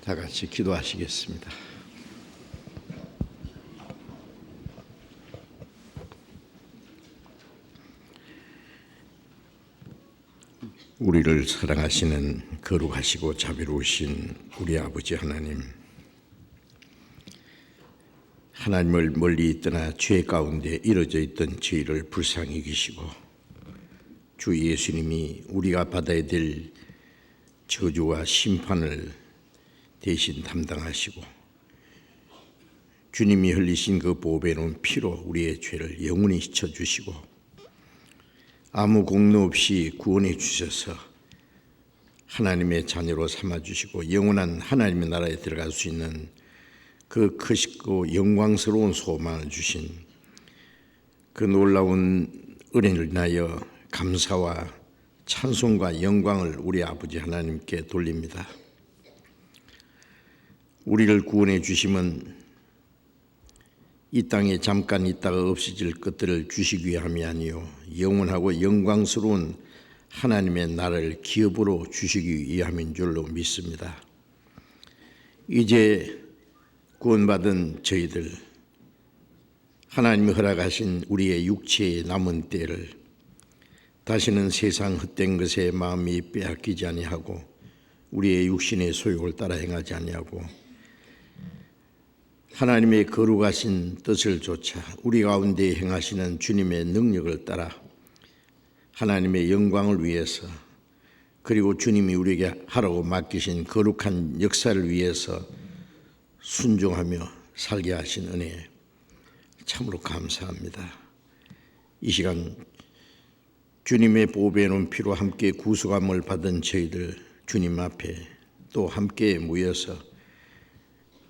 다 같이 기도하시겠습니다. 우리를 사랑하시는 거룩하시고 자비로우신 우리 아버지 하나님, 하나님을 멀리 떠나 죄 가운데 이루어져 있던 저희를 불쌍히 여기시고 주 예수님이 우리가 받아야 될 저주와 심판을 대신 담당하시고 주님이 흘리신 그 보배로운 피로 우리의 죄를 영원히 씻어주시고 아무 공로 없이 구원해 주셔서 하나님의 자녀로 삼아주시고 영원한 하나님의 나라에 들어갈 수 있는 그 크시고 영광스러운 소망을 주신 그 놀라운 은혜를 인하여 감사와 찬송과 영광을 우리 아버지 하나님께 돌립니다. 우리를 구원해 주심은 이 땅에 잠깐 있다가 없어질 것들을 주시기 위함이 아니요 영원하고 영광스러운 하나님의 나라를 기업으로 주시기 위함인 줄로 믿습니다. 이제 구원받은 저희들, 하나님이 허락하신 우리의 육체의 남은 때를 다시는 세상 헛된 것에 마음이 빼앗기지 아니하고 우리의 육신의 소욕을 따라 행하지 아니하고 하나님의 거룩하신 뜻을 좇아 우리 가운데 행하시는 주님의 능력을 따라 하나님의 영광을 위해서 그리고 주님이 우리에게 하라고 맡기신 거룩한 역사를 위해서 순종하며 살게 하신 은혜에 참으로 감사합니다. 이 시간 주님의 보배로운 피로 함께 구속함을 받은 저희들 주님 앞에 또 함께 모여서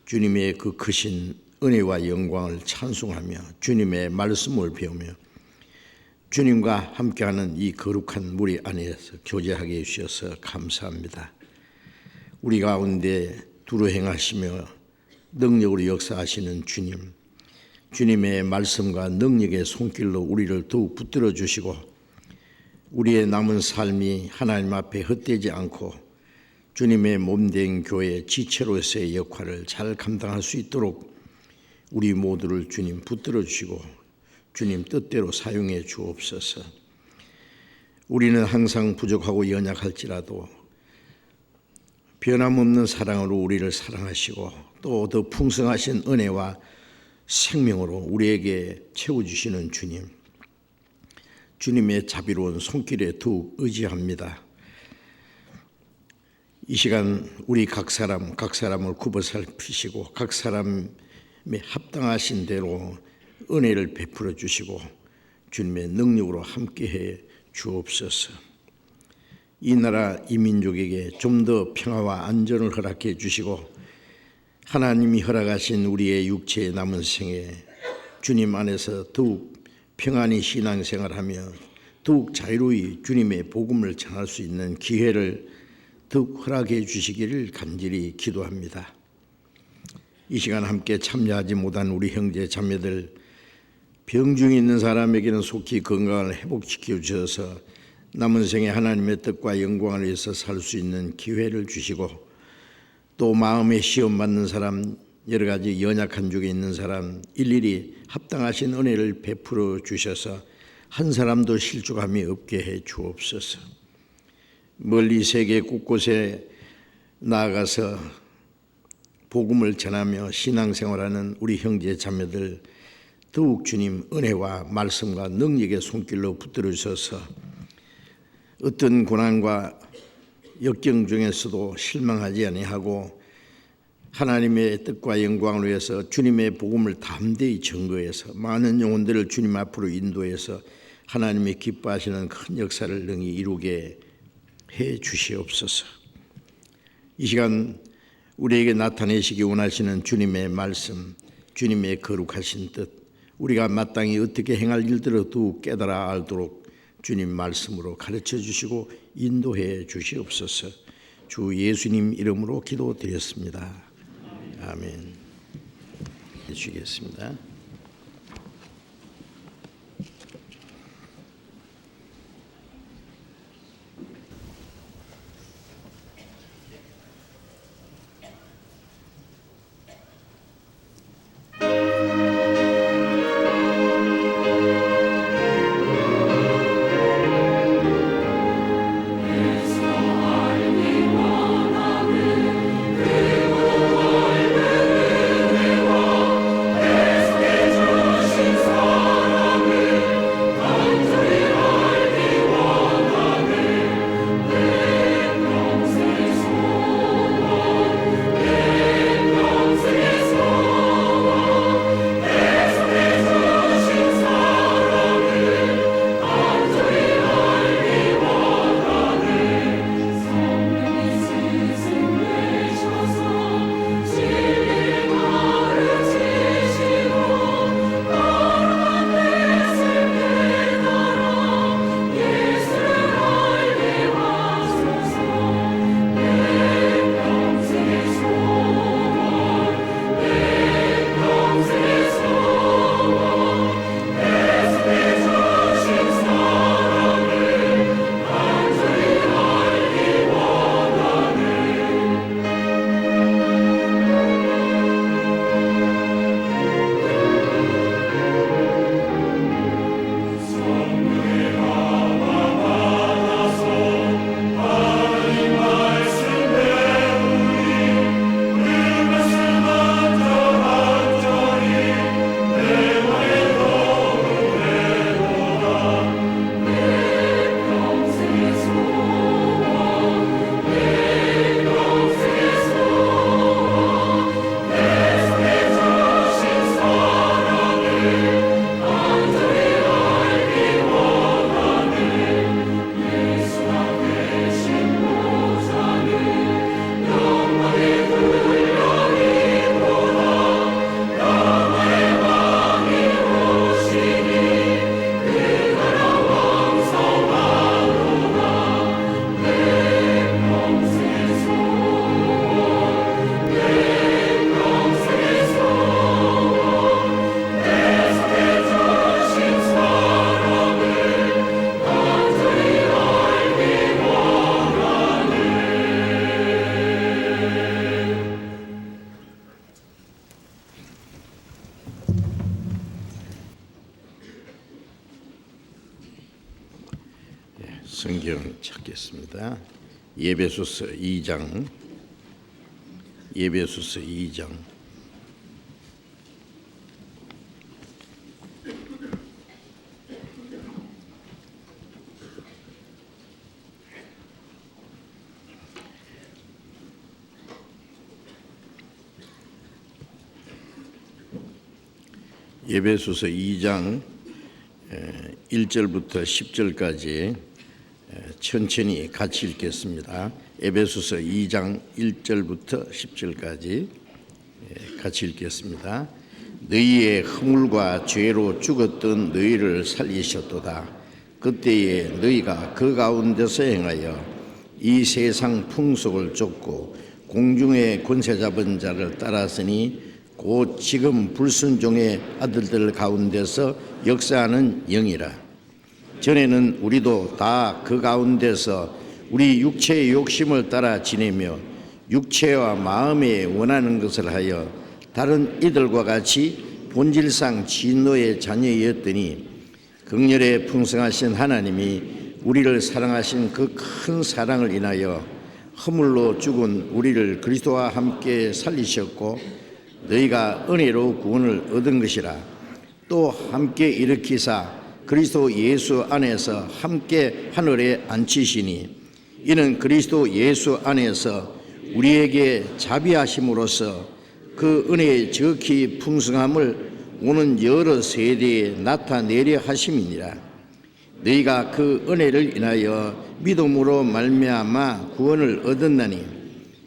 주님의 그 크신 은혜와 영광을 찬송하며 주님의 말씀을 배우며 주님과 함께하는 이 거룩한 무리 안에서 교제하게 해주셔서 감사합니다. 우리 가운데 두루 행하시며 능력으로 역사하시는 주님, 주님의 말씀과 능력의 손길로 우리를 더욱 붙들어 주시고 우리의 남은 삶이 하나님 앞에 헛되지 않고 주님의 몸된 교회 지체로서의 역할을 잘 감당할 수 있도록 우리 모두를 주님 붙들어 주시고 주님 뜻대로 사용해 주옵소서. 우리는 항상 부족하고 연약할지라도 변함없는 사랑으로 우리를 사랑하시고 또 더 풍성하신 은혜와 생명으로 우리에게 채워주시는 주님, 주님의 자비로운 손길에 더욱 의지합니다. 이 시간 우리 각 사람을 굽어 살피시고 각 사람의 합당하신 대로 은혜를 베풀어 주시고 주님의 능력으로 함께해 주옵소서. 이 나라 이 민족에게 좀 더 평화와 안전을 허락해 주시고 하나님이 허락하신 우리의 육체의 남은 생에 주님 안에서 더욱 평안히 신앙생활하며 더욱 자유로이 주님의 복음을 전할 수 있는 기회를 더욱 허락해 주시기를 간절히 기도합니다. 이 시간 함께 참여하지 못한 우리 형제 자매들, 병중에 있는 사람에게는 속히 건강을 회복시켜 주셔서 남은 생에 하나님의 뜻과 영광을 위해서 살 수 있는 기회를 주시고 또 마음에 시험 받는 사람, 여러 가지 연약한 중에 있는 사람 일일이 합당하신 은혜를 베풀어 주셔서 한 사람도 실족함이 없게 해 주옵소서. 멀리 세계 곳곳에 나아가서 복음을 전하며 신앙생활하는 우리 형제 자매들 더욱 주님 은혜와 말씀과 능력의 손길로 붙들어 주셔서 어떤 고난과 역경 중에서도 실망하지 아니하고 하나님의 뜻과 영광을 위해서 주님의 복음을 담대히 증거해서 많은 영혼들을 주님 앞으로 인도해서 하나님의 기뻐하시는 큰 역사를 능히 이루게 해 주시옵소서. 이 시간 우리에게 나타내시기 원하시는 주님의 말씀, 주님의 거룩하신 뜻, 우리가 마땅히 어떻게 행할 일들을 더욱 깨달아 알도록 주님 말씀으로 가르쳐 주시고 인도해 주시옵소서. 주 예수님 이름으로 기도드렸습니다. 아멘. 해주시겠습니다. 성경 찾겠습니다. 에베소서 2장. 에베소서 2장. 에베소서 2장 1절부터 10절까지 천천히 같이 읽겠습니다. 에베소서 2장 1절부터 10절까지 같이 읽겠습니다. 너희의 허물과 죄로 죽었던 너희를 살리셨도다. 그때에 너희가 그 가운데서 행하여 이 세상 풍속을 쫓고 공중의 권세 잡은 자를 따랐으니 곧 지금 불순종의 아들들 가운데서 역사하는 영이라. 전에는 우리도 다 그 가운데서 우리 육체의 욕심을 따라 지내며 육체와 마음에 원하는 것을 하여 다른 이들과 같이 본질상 진노의 자녀였더니 긍휼에 풍성하신 하나님이 우리를 사랑하신 그 큰 사랑을 인하여 허물로 죽은 우리를 그리스도와 함께 살리셨고 너희가 은혜로 구원을 얻은 것이라. 또 함께 일으키사 그리스도 예수 안에서 함께 하늘에 앉히시니 이는 그리스도 예수 안에서 우리에게 자비하심으로써 그 은혜의 지극히 풍성함을 오는 여러 세대에 나타내려 하심이니라. 너희가 그 은혜를 인하여 믿음으로 말미암아 구원을 얻었나니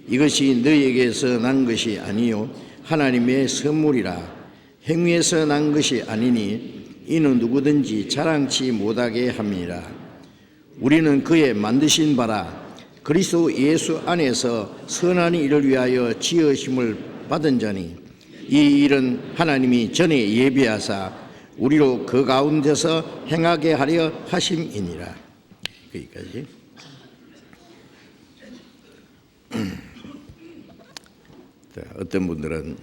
이것이 너희에게서 난 것이 아니요 하나님의 선물이라. 행위에서 난 것이 아니니 이는 누구든지 자랑치 못하게 함이라. 우리는 그의 만드신 바라 그리스도 예수 안에서 선한 일을 위하여 지으심을 받은 자니 이 일은 하나님이 전에 예비하사 우리로 그 가운데서 행하게 하려 하심이니라. 여기까지. 어떤 분들은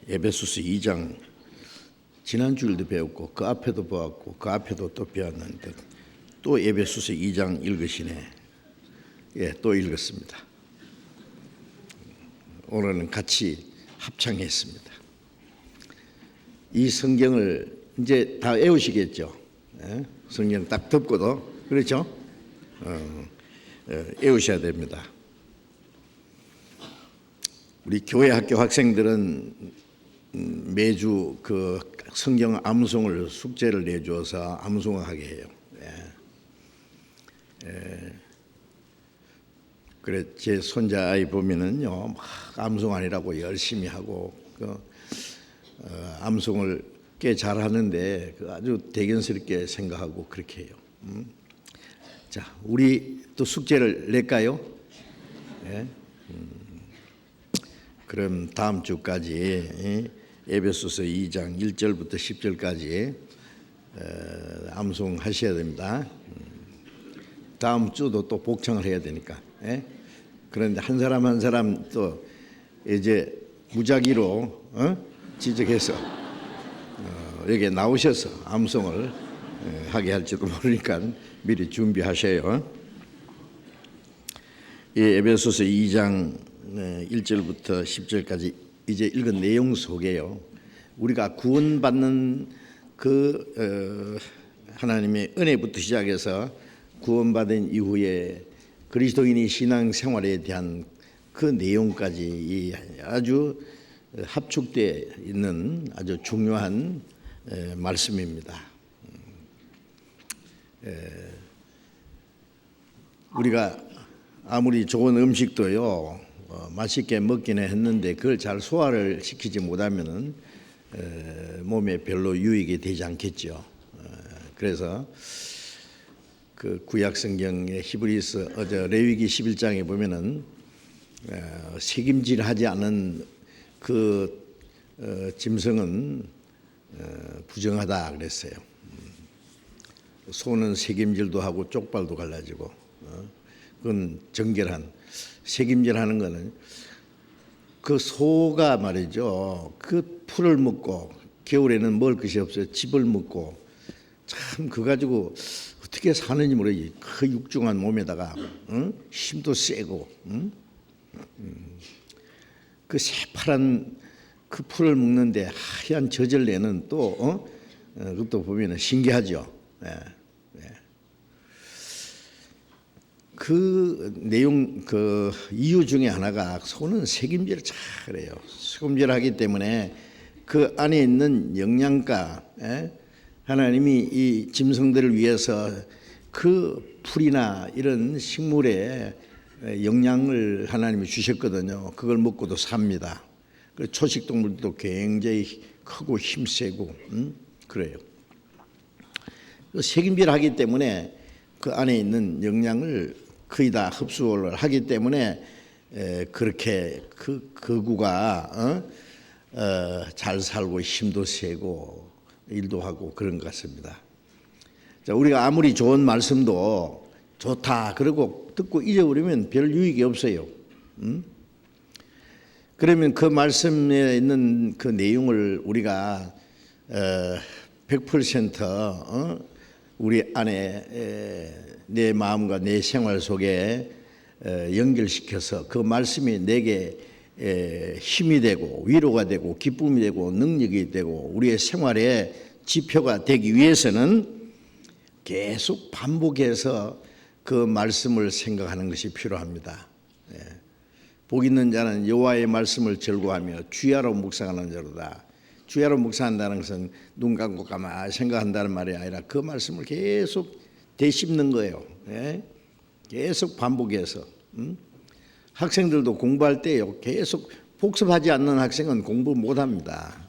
에베소서 2장 지난주일도 배웠고 그 앞에도 보았고 그 앞에도 또 배웠는데 또 에베소서 2장 읽으시네. 예, 또 읽었습니다. 오늘은 같이 합창했습니다. 이 성경을 이제 다 외우시겠죠. 예? 성경 딱 덮고도 그렇죠? 외우셔야 됩니다. 우리 교회 학교 학생들은 매주 그 성경 암송을 숙제를 내주어서 암송을 하게 해요. 그래 제 손자 아이 보면은요 막 암송하느라고 열심히 하고 암송을 꽤 잘하는데 아주 대견스럽게 생각하고 그렇게 해요. 자, 우리 또 숙제를 낼까요? 예? 그럼 다음 주까지 에베소서 2장 1절부터 10절까지 암송하셔야 됩니다. 다음 주도 또 복창을 해야 되니까. 그런데 한 사람 한 사람 또 이제 무작위로 지적해서 여기 나오셔서 암송을 하게 할지도 모르니까 미리 준비하셔요. 이 에베소서 2장 1절부터 10절까지 이제 읽은 내용 속에요. 우리가 구원받는 그 하나님의 은혜부터 시작해서 구원받은 이후에 그리스도인이 신앙생활에 대한 그 내용까지 아주 합축되어 있는 아주 중요한 말씀입니다. 우리가 아무리 좋은 음식도요 맛있게 먹기는 했는데 그걸 잘 소화를 시키지 못하면은 몸에 별로 유익이 되지 않겠죠. 그래서 그 구약 성경의 히브리서 레위기 11장에 보면은 색임질하지 않은 그 짐승은 부정하다 그랬어요. 소는 색임질도 하고 쪽발도 갈라지고 그건 정결한. 색임질하는 거는 그 소가 말이죠. 그 풀을 먹고 겨울에는 먹을 것이 없어요. 짚을 먹고 참 그 가지고 어떻게 사는지 모르지. 그 육중한 몸에다가 힘도 세고 그 새파란 그 풀을 먹는데 하얀 젖을 내는 또 그것도 보면 신기하죠. 예. 그 내용 그 이유 중에 하나가 손은 색임질을 잘해요. 색임질하기 때문에 그 안에 있는 영양가, 하나님이 이 짐승들을 위해서 그 풀이나 이런 식물에 영양을 하나님이 주셨거든요. 그걸 먹고도 삽니다. 그 초식 동물도 굉장히 크고 힘세고 그래요. 색임질하기 때문에 그 안에 있는 영양을 거의 다 흡수를 하기 때문에 그렇게 그 거구가 잘 살고 힘도 세고 일도 하고 그런 것 같습니다. 자, 우리가 아무리 좋은 말씀도 좋다 그러고 듣고 잊어버리면 별 유익이 없어요. 그러면 그 말씀에 있는 그 내용을 우리가 100% 우리 안에 내 마음과 내 생활 속에 연결시켜서 그 말씀이 내게 힘이 되고 위로가 되고 기쁨이 되고 능력이 되고 우리의 생활의 지표가 되기 위해서는 계속 반복해서 그 말씀을 생각하는 것이 필요합니다. 복 있는 자는 여호와의 말씀을 즐거워하며 주야로 묵상하는 자로다. 주야로 묵상한다는 것은 눈 감고 가만히 생각한다는 말이 아니라 그 말씀을 계속 되씹는 거예요. 계속 반복해서. 학생들도 공부할 때요. 계속 복습하지 않는 학생은 공부 못합니다.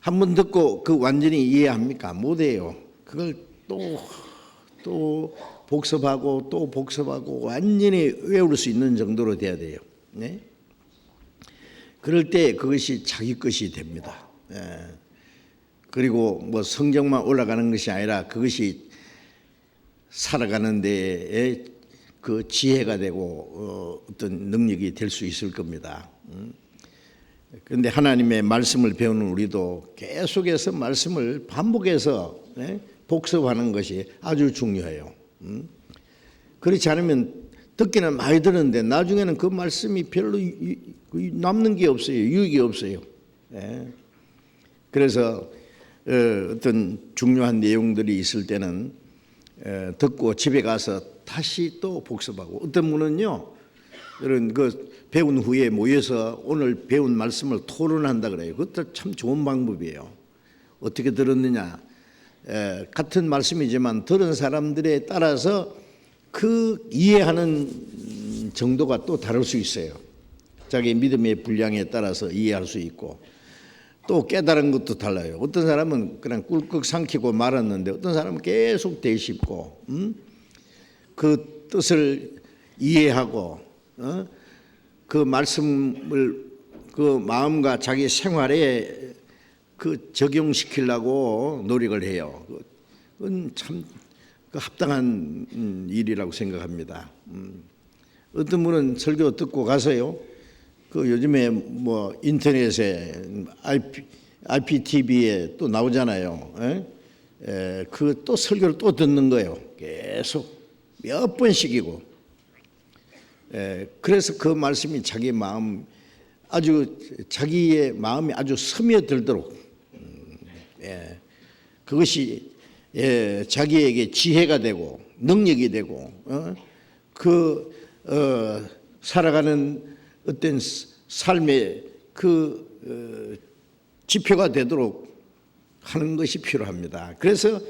한 번 듣고 그 완전히 이해합니까? 못해요. 그걸 또 복습하고 또 복습하고 완전히 외울 수 있는 정도로 돼야 돼요. 그럴 때 그것이 자기 것이 됩니다. 그리고 뭐 성적만 올라가는 것이 아니라 그것이 살아가는 데에 그 지혜가 되고 어떤 능력이 될 수 있을 겁니다. 그런데 하나님의 말씀을 배우는 우리도 계속해서 말씀을 반복해서 복습하는 것이 아주 중요해요. 그렇지 않으면 듣기는 많이 들었는데 나중에는 그 말씀이 별로 남는 게 없어요. 유익이 없어요. 그래서 어떤 중요한 내용들이 있을 때는 듣고 집에 가서 다시 또 복습하고 어떤 분은요 이런 그 배운 후에 모여서 오늘 배운 말씀을 토론한다 그래요. 그것도 참 좋은 방법이에요. 어떻게 들었느냐 같은 말씀이지만 들은 사람들에 따라서 그 이해하는 정도가 또 다를 수 있어요. 자기 믿음의 분량에 따라서 이해할 수 있고 또 깨달은 것도 달라요. 어떤 사람은 그냥 꿀꺽 삼키고 말았는데 어떤 사람은 계속 되씹고 그 뜻을 이해하고 그 말씀을 그 마음과 자기 생활에 그 적용시키려고 노력을 해요. 그건 참 합당한 일이라고 생각합니다. 어떤 분은 설교 듣고 가서요. 그 요즘에 뭐 인터넷에 IPTV에 또 나오잖아요. 그 또 설교를 또 듣는 거예요. 계속 몇 번씩이고. 그래서 그 말씀이 자기 마음 아주 자기의 마음이 아주 스며들도록 그것이 자기에게 지혜가 되고 능력이 되고 살아가는 어떤 삶의 그 지표가 되도록 하는 것이 필요합니다. 그래서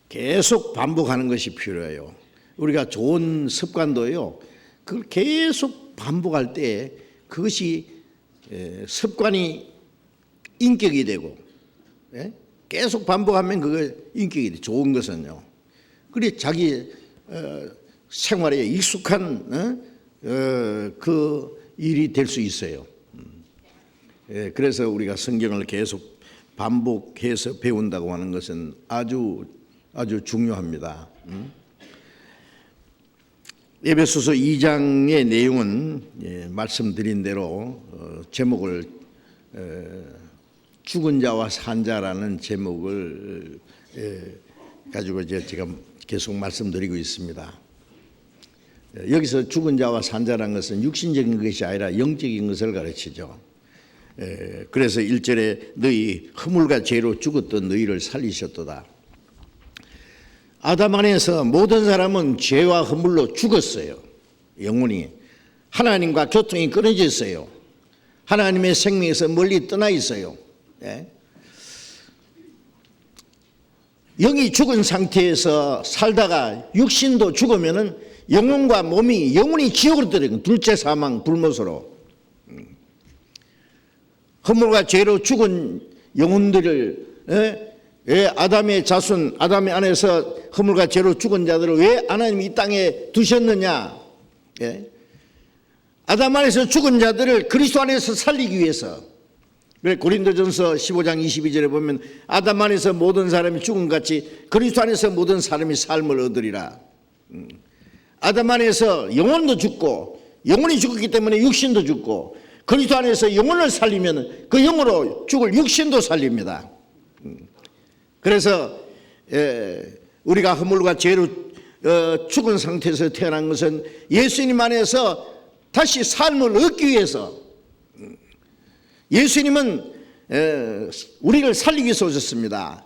계속 반복하는 것이 필요해요. 우리가 좋은 습관도요. 그걸 계속 반복할 때 그것이 습관이 인격이 되고 계속 반복하면 그거 인격이 돼. 좋은 것은요. 그래 자기 생활에 익숙한 그 일이 될 수 있어요. 그래서 우리가 성경을 계속 반복해서 배운다고 하는 것은 아주 중요합니다. 에베소서 2장의 내용은 말씀드린 대로 제목을 죽은 자와 산 자라는 제목을 가지고 이제 제가 계속 말씀드리고 있습니다. 여기서 죽은 자와 산 자라는 것은 육신적인 것이 아니라 영적인 것을 가르치죠. 그래서 1절에 너희 허물과 죄로 죽었던 너희를 살리셨도다. 아담 안에서 모든 사람은 죄와 허물로 죽었어요. 영혼이 하나님과 교통이 끊어져 있어요. 하나님의 생명에서 멀리 떠나 있어요. 영이 죽은 상태에서 살다가 육신도 죽으면은 영혼과 몸이 영혼이 지옥으로 들어가요. 둘째 사망 불못으로. 허물과 죄로 죽은 영혼들을 왜 아담의 자손 아담의 안에서 허물과 죄로 죽은 자들을 왜 하나님이 이 땅에 두셨느냐? 아담 안에서 죽은 자들을 그리스도 안에서 살리기 위해서. 그래 고린도전서 15장 22절에 보면 아담 안에서 모든 사람이 죽은 같이 그리스도 안에서 모든 사람이 삶을 얻으리라. 아담 안에서 영혼도 죽고 영혼이 죽었기 때문에 육신도 죽고 그리스도 안에서 영혼을 살리면 그 영으로 죽을 육신도 살립니다. 그래서 우리가 허물과 죄로 죽은 상태에서 태어난 것은 예수님 안에서 다시 삶을 얻기 위해서 예수님은 우리를 살리기 위해서 오셨습니다.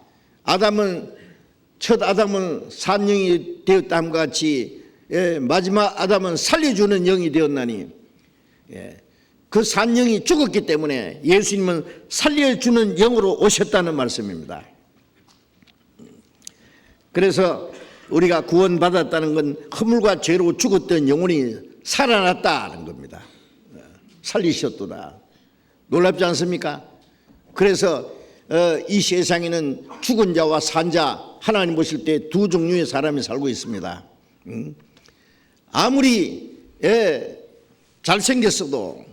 첫 아담은 산영이 되었다함과 같이 마지막 아담은 살려주는 영이 되었나니 그 산영이 죽었기 때문에 예수님은 살려주는 영으로 오셨다는 말씀입니다. 그래서 우리가 구원받았다는 건 허물과 죄로 죽었던 영혼이 살아났다는 겁니다. 살리셨도다. 놀랍지 않습니까? 그래서 이 세상에는 죽은 자와 산 자 하나님 보실 때 두 종류의 사람이 살고 있습니다. 아무리 잘생겼어도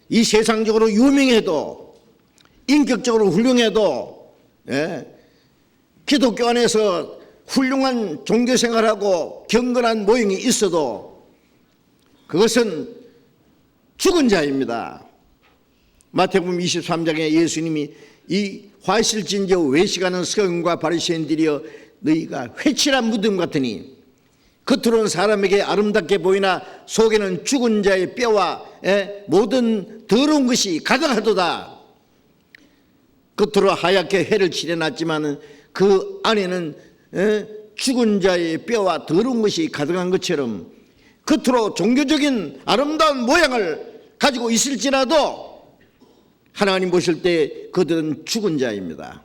이 세상적으로 유명해도 인격적으로 훌륭해도 기독교 안에서 훌륭한 종교생활하고 경건한 모형이 있어도 그것은 죽은 자입니다. 마태복음 23장에 예수님이 이 화실진저 외식하는 서기관과 바리새인들이여 너희가 회칠한 무덤 같으니 겉으로는 사람에게 아름답게 보이나 속에는 죽은 자의 뼈와 모든 더러운 것이 가득하도다. 겉으로 하얗게 해를 칠해놨지만 그 안에는 죽은 자의 뼈와 더러운 것이 가득한 것처럼 겉으로 종교적인 아름다운 모양을 가지고 있을지라도 하나님 보실 때 그들은 죽은 자입니다.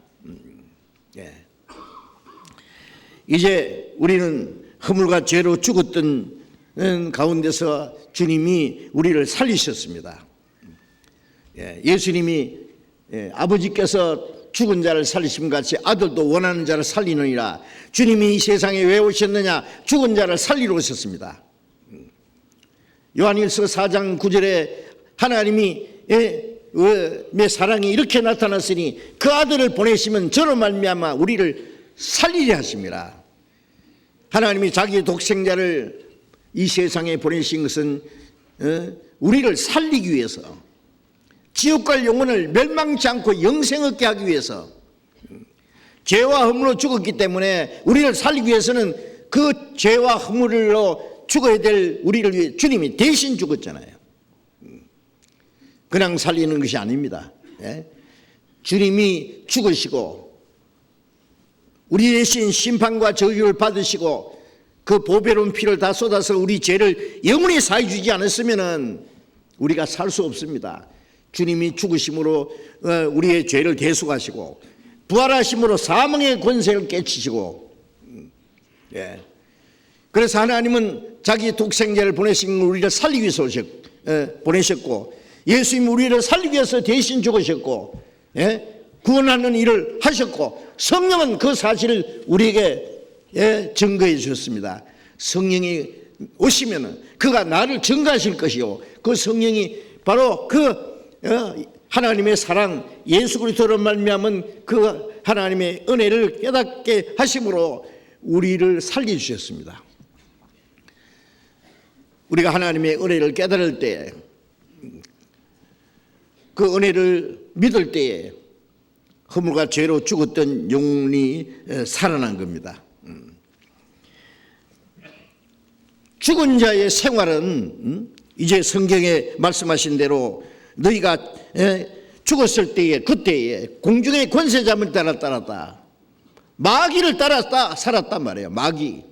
이제 우리는 허물과 죄로 죽었던 가운데서 주님이 우리를 살리셨습니다. 예수님이 아버지께서 죽은 자를 살리심 같이 아들도 원하는 자를 살리느니라. 주님이 이 세상에 왜 오셨느냐? 죽은 자를 살리러 오셨습니다. 요한일서 4장 9절에 하나님이 내 사랑이 이렇게 나타났으니 그 아들을 보내시면 저로 말미암아 우리를 살리려 하십니다. 하나님이 자기의 독생자를 이 세상에 보내신 것은 우리를 살리기 위해서, 지옥 갈 영혼을 멸망치 않고 영생 얻게 하기 위해서, 죄와 허물로 죽었기 때문에 우리를 살리기 위해서는 그 죄와 허물로 죽어야 될 우리를 위해 주님이 대신 죽었잖아요. 그냥 살리는 것이 아닙니다. 주님이 죽으시고 우리 대신 심판과 저주를 받으시고 그 보배로운 피를 다 쏟아서 우리 죄를 영원히 사해 주지 않았으면 우리가 살 수 없습니다. 주님이 죽으심으로 우리의 죄를 대속하시고 부활하심으로 사망의 권세를 깨치시고, 그래서 하나님은 자기 독생자를 보내신 우리를 살리기 위해서 보내셨고, 예수님이 우리를 살리기 위해서 대신 죽으셨고, 구원하는 일을 하셨고, 성령은 그 사실을 우리에게 증거해 주셨습니다. 성령이 오시면 그가 나를 증거하실 것이요, 그 성령이 바로 그 하나님의 사랑 예수 그리스도로 말미암은 그 하나님의 은혜를 깨닫게 하심으로 우리를 살려주셨습니다. 우리가 하나님의 은혜를 깨달을 때, 그 은혜를 믿을 때에 허물과 죄로 죽었던 영혼이 살아난 겁니다. 죽은 자의 생활은 이제 성경에 말씀하신 대로 너희가 죽었을 때에 그때에 공중의 권세 잡을 따라 따랐다. 마귀를 따랐다 살았단 말이에요. 마귀.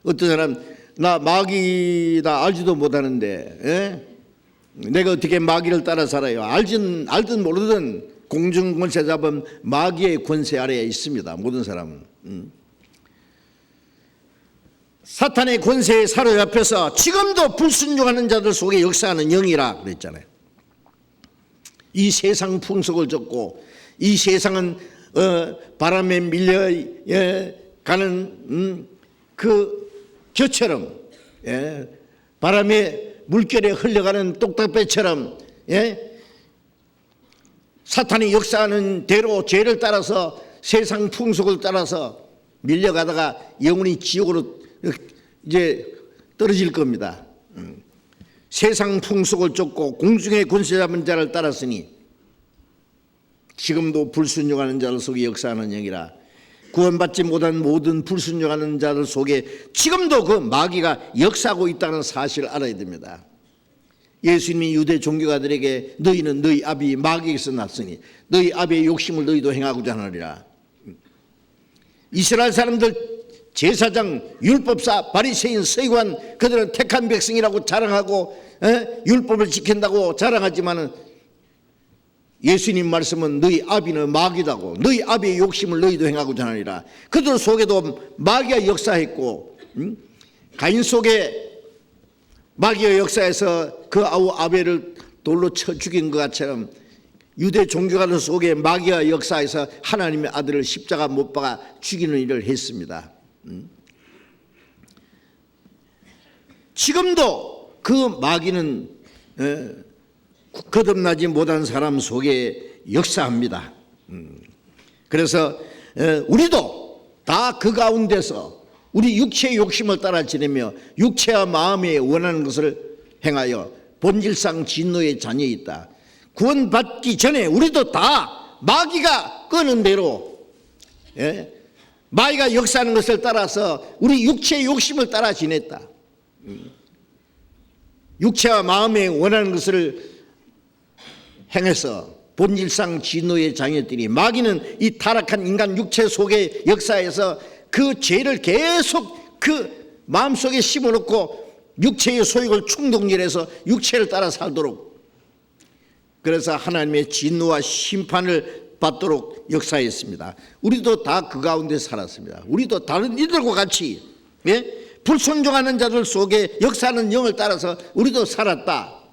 어떤 사람 나 마귀다 알지도 못하는데 내가 어떻게 마귀를 따라 살아요? 알든 모르든 공중 권세 잡은 마귀의 권세 아래에 있습니다. 모든 사람은. 사탄의 권세에 사로잡혀서 지금도 불순종하는 자들 속에 역사하는 영이라 그랬잖아요. 이 세상 풍속을 쫓고 이 세상은 바람에 밀려가는 그 겨처럼 바람에 물결에 흘러가는 똑딱배처럼 사탄이 역사하는 대로 죄를 따라서 세상 풍속을 따라서 밀려가다가 영원히 지옥으로 이제 떨어질 겁니다. 세상 풍속을 쫓고 공중의 권세 잡은 자를 따랐으니 지금도 불순종하는 자들 속에 역사하는 영이라. 구원받지 못한 모든 불순종하는 자들 속에 지금도 그 마귀가 역사하고 있다는 사실을 알아야 됩니다. 예수님이 유대 종교가들에게 너희는 너희 아비 마귀에게서 났으니 너희 아비의 욕심을 너희도 행하고자 하느니라. 이스라엘 사람들 제사장, 율법사, 바리새인, 서기관 그들은 택한 백성이라고 자랑하고 율법을 지킨다고 자랑하지만은 예수님 말씀은 너희 아비는 마귀다고 너희 아비의 욕심을 너희도 행하고자 하느니라. 그들 속에도 마귀가 역사했고 가인 속에 마귀가 역사해서 그 아우 아벨을 돌로 쳐 죽인 것 같처럼 유대 종교가들 속에 마귀가 역사해서 하나님의 아들을 십자가 못 박아 죽이는 일을 했습니다. 지금도 그 마귀는 거듭나지 못한 사람 속에 역사합니다. 그래서 우리도 다 그 가운데서 우리 육체의 욕심을 따라 지내며 육체와 마음에 원하는 것을 행하여 본질상 진노의 자녀이다. 구원받기 전에 우리도 다 마귀가 끄는 대로 마귀가 역사하는 것을 따라서 우리 육체의 욕심을 따라 지냈다. 육체와 마음에 원하는 것을 행해서 본질상 진노의 자녀들이 마귀는 이 타락한 인간 육체 속의 역사에서 그 죄를 계속 그 마음속에 심어놓고 육체의 소욕을 충동질해서 육체를 따라 살도록 그래서 하나님의 진노와 심판을 받도록 역사했습니다. 우리도 다 그 가운데 살았습니다. 우리도 다른 이들과 같이 불순종하는 자들 속에 역사하는 영을 따라서 우리도 살았다.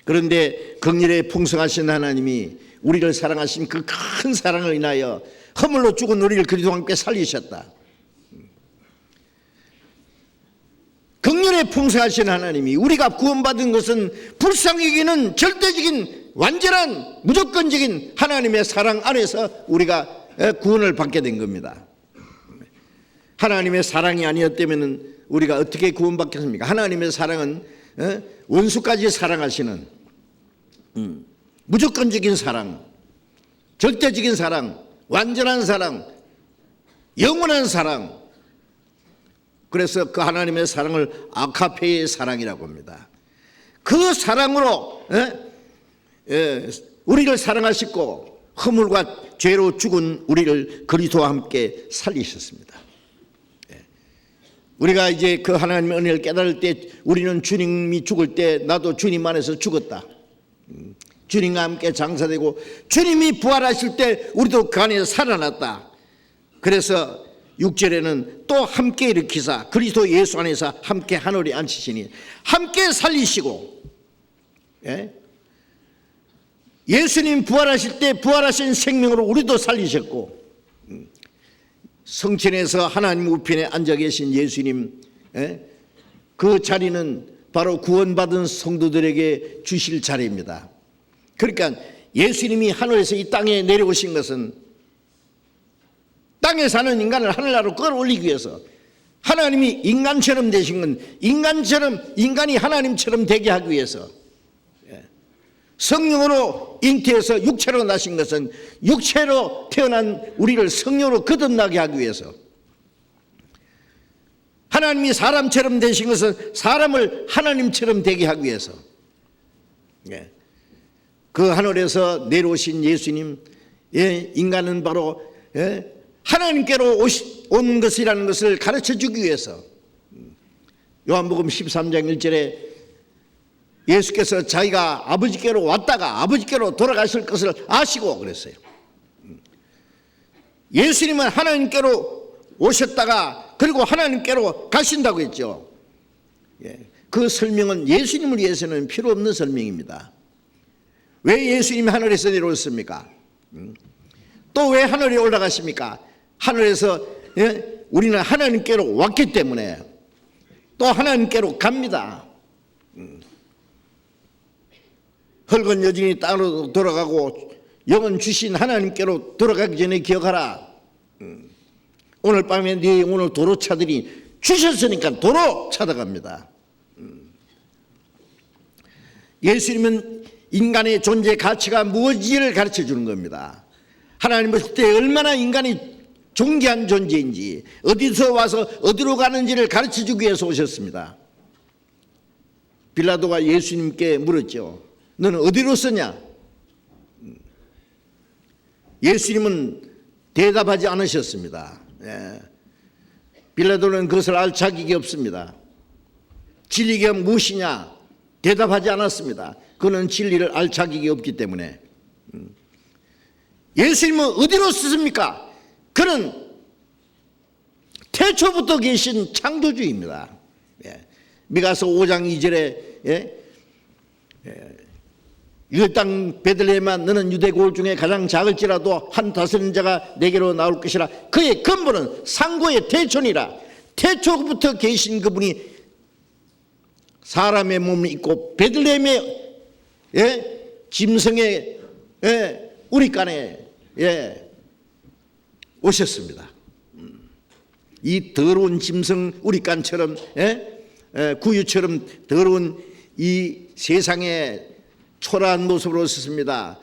그런데 긍휼에 풍성하신 하나님이 우리를 사랑하신 그 큰 사랑을 인하여 허물로 죽은 우리를 그리스도와 함께 살리셨다. 긍휼에 풍성하신 하나님이 우리가 구원받은 것은 불쌍히기는 절대적인 완전한 무조건적인 하나님의 사랑 안에서 우리가 구원을 받게 된 겁니다. 하나님의 사랑이 아니었다면 우리가 어떻게 구원받겠습니까? 하나님의 사랑은 원수까지 사랑하시는 무조건적인 사랑, 절대적인 사랑, 완전한 사랑, 영원한 사랑. 그래서 그 하나님의 사랑을 아카페의 사랑이라고 합니다. 그 사랑으로 우리를 사랑하시고 허물과 죄로 죽은 우리를 그리스도와 함께 살리셨습니다. 우리가 이제 그 하나님의 은혜를 깨달을 때 우리는 주님이 죽을 때 나도 주님 안에서 죽었다. 주님과 함께 장사되고 주님이 부활하실 때 우리도 그 안에서 살아났다. 그래서 6절에는 또 함께 일으키사 그리스도 예수 안에서 함께 하늘에 앉히시니 함께 살리시고 예수님 부활하실 때 부활하신 생명으로 우리도 살리셨고 성천에서 하나님 우편에 앉아 계신 예수님 그 자리는 바로 구원받은 성도들에게 주실 자리입니다. 그러니까 예수님이 하늘에서 이 땅에 내려오신 것은 땅에 사는 인간을 하늘나라로 끌어올리기 위해서 하나님이 인간처럼 되신 건 인간이 하나님처럼 되게 하기 위해서 성령으로 잉태해서 육체로 나신 것은 육체로 태어난 우리를 성령으로 거듭나게 하기 위해서, 하나님이 사람처럼 되신 것은 사람을 하나님처럼 되게 하기 위해서, 그 하늘에서 내려오신 예수님, 인간은 바로 하나님께로 온 것이라는 것을 가르쳐 주기 위해서, 요한복음 13장 1절에 예수께서 자기가 아버지께로 왔다가 아버지께로 돌아가실 것을 아시고 그랬어요. 예수님은 하나님께로 오셨다가 그리고 하나님께로 가신다고 했죠. 그 설명은 예수님을 위해서는 필요 없는 설명입니다. 왜 예수님이 하늘에서 내려오셨습니까? 또 왜 하늘에 올라가십니까? 하늘에서 우리는 하나님께로 왔기 때문에 또 하나님께로 갑니다. 흙은 여전히 땅으로 돌아가고 영은 주신 하나님께로 돌아가기 전에 기억하라. 오늘 밤에 네 영혼을 도로 차더니 주셨으니까 도로 찾아갑니다. 예수님은 인간의 존재 가치가 무엇인지를 가르쳐 주는 겁니다. 하나님 보실 때 얼마나 인간이 존귀한 존재인지, 어디서 와서 어디로 가는지를 가르쳐 주기 위해서 오셨습니다. 빌라도가 예수님께 물었죠. 너는 어디로 서냐? 예수님은 대답하지 않으셨습니다. 빌라도는 그것을 알 자격이 없습니다. 진리가 무엇이냐? 대답하지 않았습니다. 그는 진리를 알 자격이 없기 때문에. 예수님은 어디로 서십니까? 그는 태초부터 계신 창조주입니다. 미가서 5장 2절에 유대 땅 베들레헴아 너는 유대 고을 중에 가장 작을지라도 한 다스리는 자가 내게로 나올 것이라. 그의 근본은 상고의 태초니라. 태초부터 계신 그분이 사람의 몸을 입고 베들레헴의 짐승의 우리간에 오셨습니다. 이 더러운 짐승 우리간처럼 구유처럼 더러운 이 세상에 초라한 모습으로 오셨습니다.